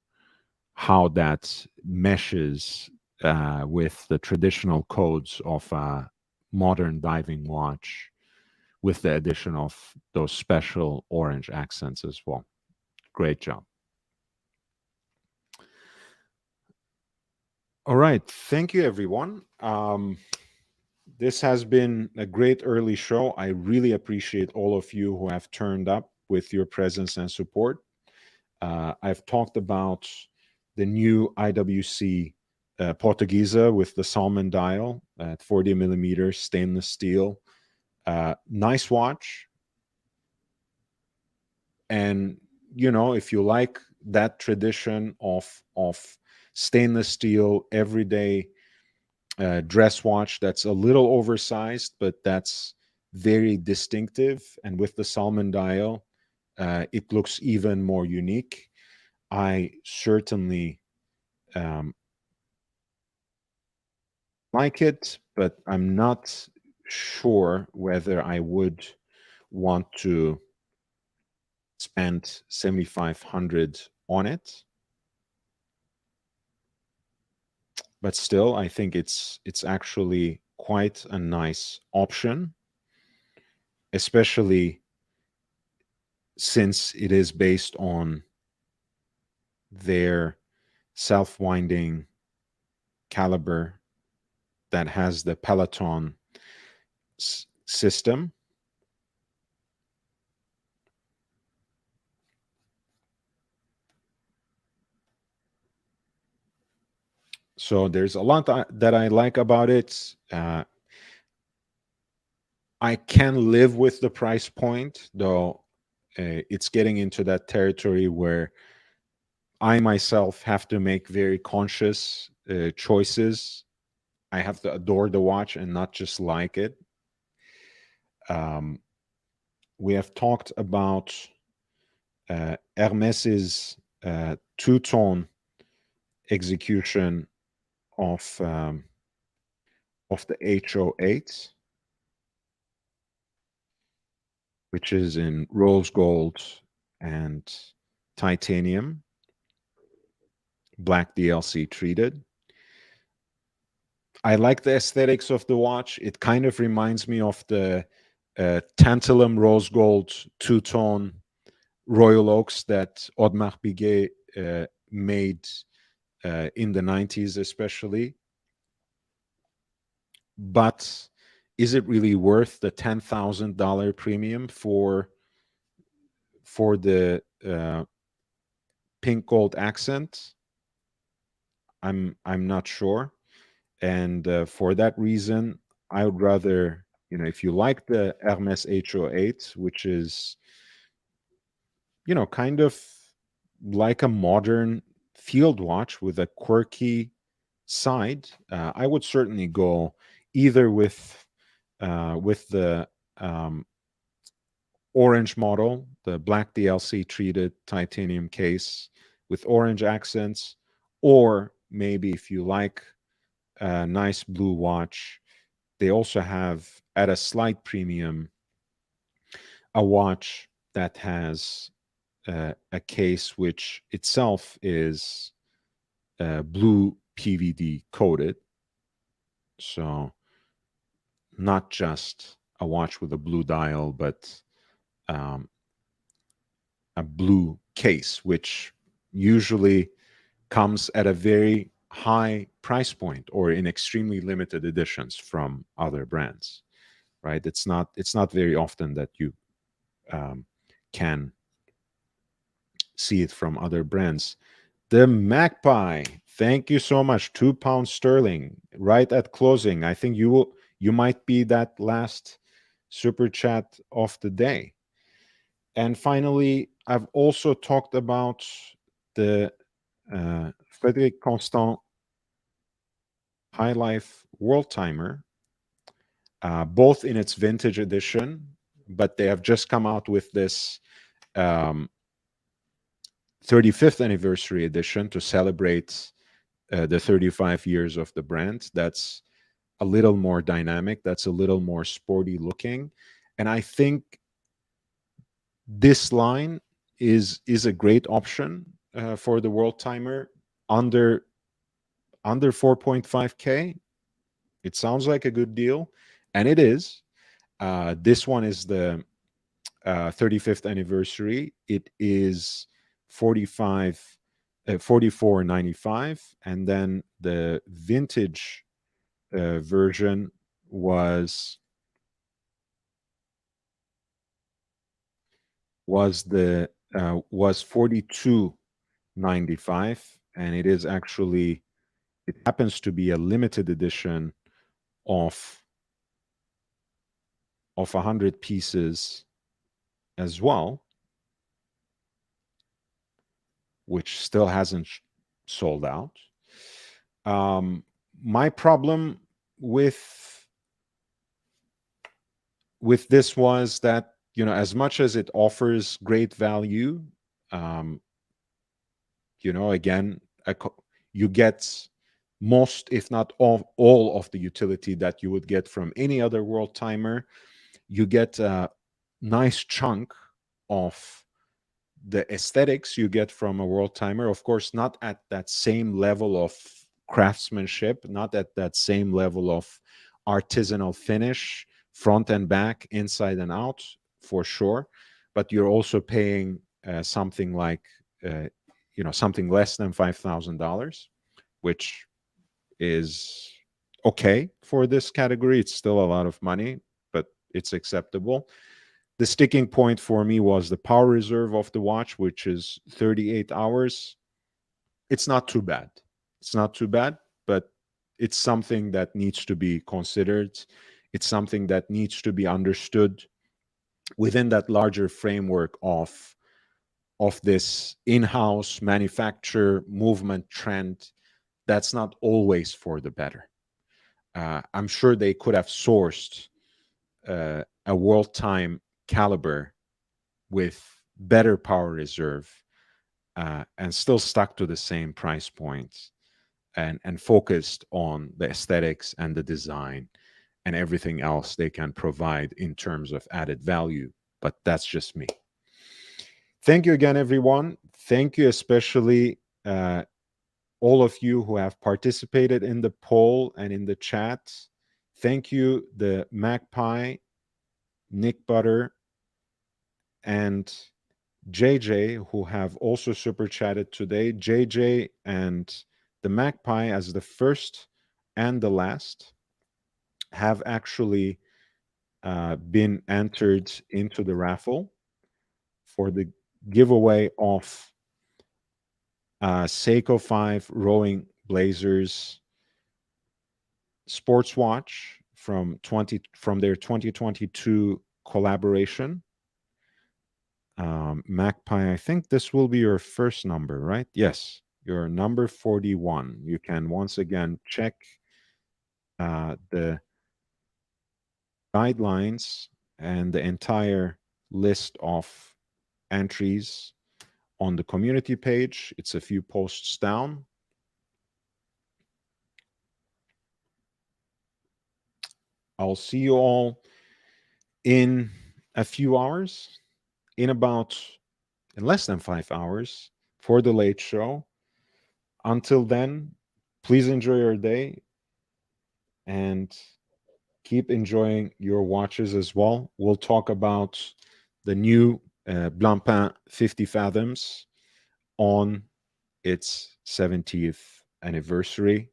how that meshes with the traditional codes of a modern diving watch, with the addition of those special orange accents as well. Great job. All right. Thank you, everyone. This has been a great early show. I really appreciate all of you who have turned up with your presence and support. I've talked about the new IWC Portuguesa with the salmon dial at 40 millimeters stainless steel. Nice watch. And, you know, if you like that tradition of stainless steel everyday dress watch that's a little oversized, but that's very distinctive, and with the salmon dial, it looks even more unique. I certainly like it, but I'm not sure whether I would want to spend 7,500 on it. But still, I think it's actually quite a nice option, especially since it is based on their self-winding caliber that has the Peloton system. So there's a lot that I like about it. I can live with the price point, though it's getting into that territory where I myself have to make very conscious choices. I have to adore the watch and not just like it. We have talked about Hermès's two-tone execution of the HO8, which is in rose gold and titanium, black DLC treated. I like the aesthetics of the watch. It kind of reminds me of the tantalum rose gold two-tone Royal Oaks that Audemars Piguet made in the 90s especially. But is it really worth the $10,000 premium for the pink gold accent? I'm not sure. And for that reason, I would rather, you know, if you like the Hermès HO8, which is, you know, kind of like a modern field watch with a quirky side, I would certainly go either with the orange model, the black DLC treated titanium case with orange accents, or maybe if you like a nice blue watch, they also have at a slight premium a watch that has a case which itself is blue PVD coated. So not just a watch with a blue dial, but um, a blue case, which usually comes at a very high price point or in extremely limited editions from other brands, right? It's not very often that you can see it from other brands. The Magpie, thank you so much. £2 sterling right at closing. I think you might be that last super chat of the day. And finally, I've also talked about the Frederique Constant High Life World Timer, both in its vintage edition, but they have just come out with this 35th anniversary edition to celebrate the 35 years of the brand. That's a little more dynamic. That's a little more sporty looking. And I think this line is a great option for the World Timer under 4.5K. It sounds like a good deal, and it is. This one is the 35th anniversary. It is 44.95, and then the vintage version was 42.95, and it is actually, it happens to be a limited edition of 100 pieces as well, which still hasn't sold out. My problem with this was that, as much as it offers great value, again, you get most, if not all of the utility that you would get from any other World Timer. You get a nice chunk of the aesthetics you get from a World Timer. Of course, not at that same level of craftsmanship, not at that same level of artisanal finish, front and back, inside and out, for sure. But you're also paying something like, something less than $5,000, which is okay for this category. It's still a lot of money, but it's acceptable. The sticking point for me was the power reserve of the watch, which is 38 hours. It's not too bad. It's not too bad, but it's something that needs to be considered. It's something that needs to be understood within that larger framework of this in-house manufacture movement trend. That's not always for the better. I'm sure they could have sourced a World Time caliber with better power reserve and still stuck to the same price point and focused on the aesthetics and the design and everything else they can provide in terms of added value. But that's just me. Thank you again, everyone. Thank you especially all of you who have participated in the poll and in the chat. Thank you, the Magpie, Nick Butter, and JJ, who have also super chatted today. JJ and the Magpie, as the first and the last, have actually been entered into the raffle for the giveaway of Seiko 5 Rowing Blazers sports watch from their 2022 collaboration. Magpie, I think this will be your first number, right? Yes, your number 41. You can once again check the guidelines and the entire list of entries on the community page. It's a few posts down. I'll see you all in a few hours, in less than 5 hours for the late show. Until then, Please enjoy your day and keep enjoying your watches as well. We'll talk about the new Blancpain 50 Fathoms on its 70th anniversary.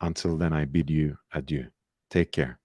Until then, I bid you adieu. Take care.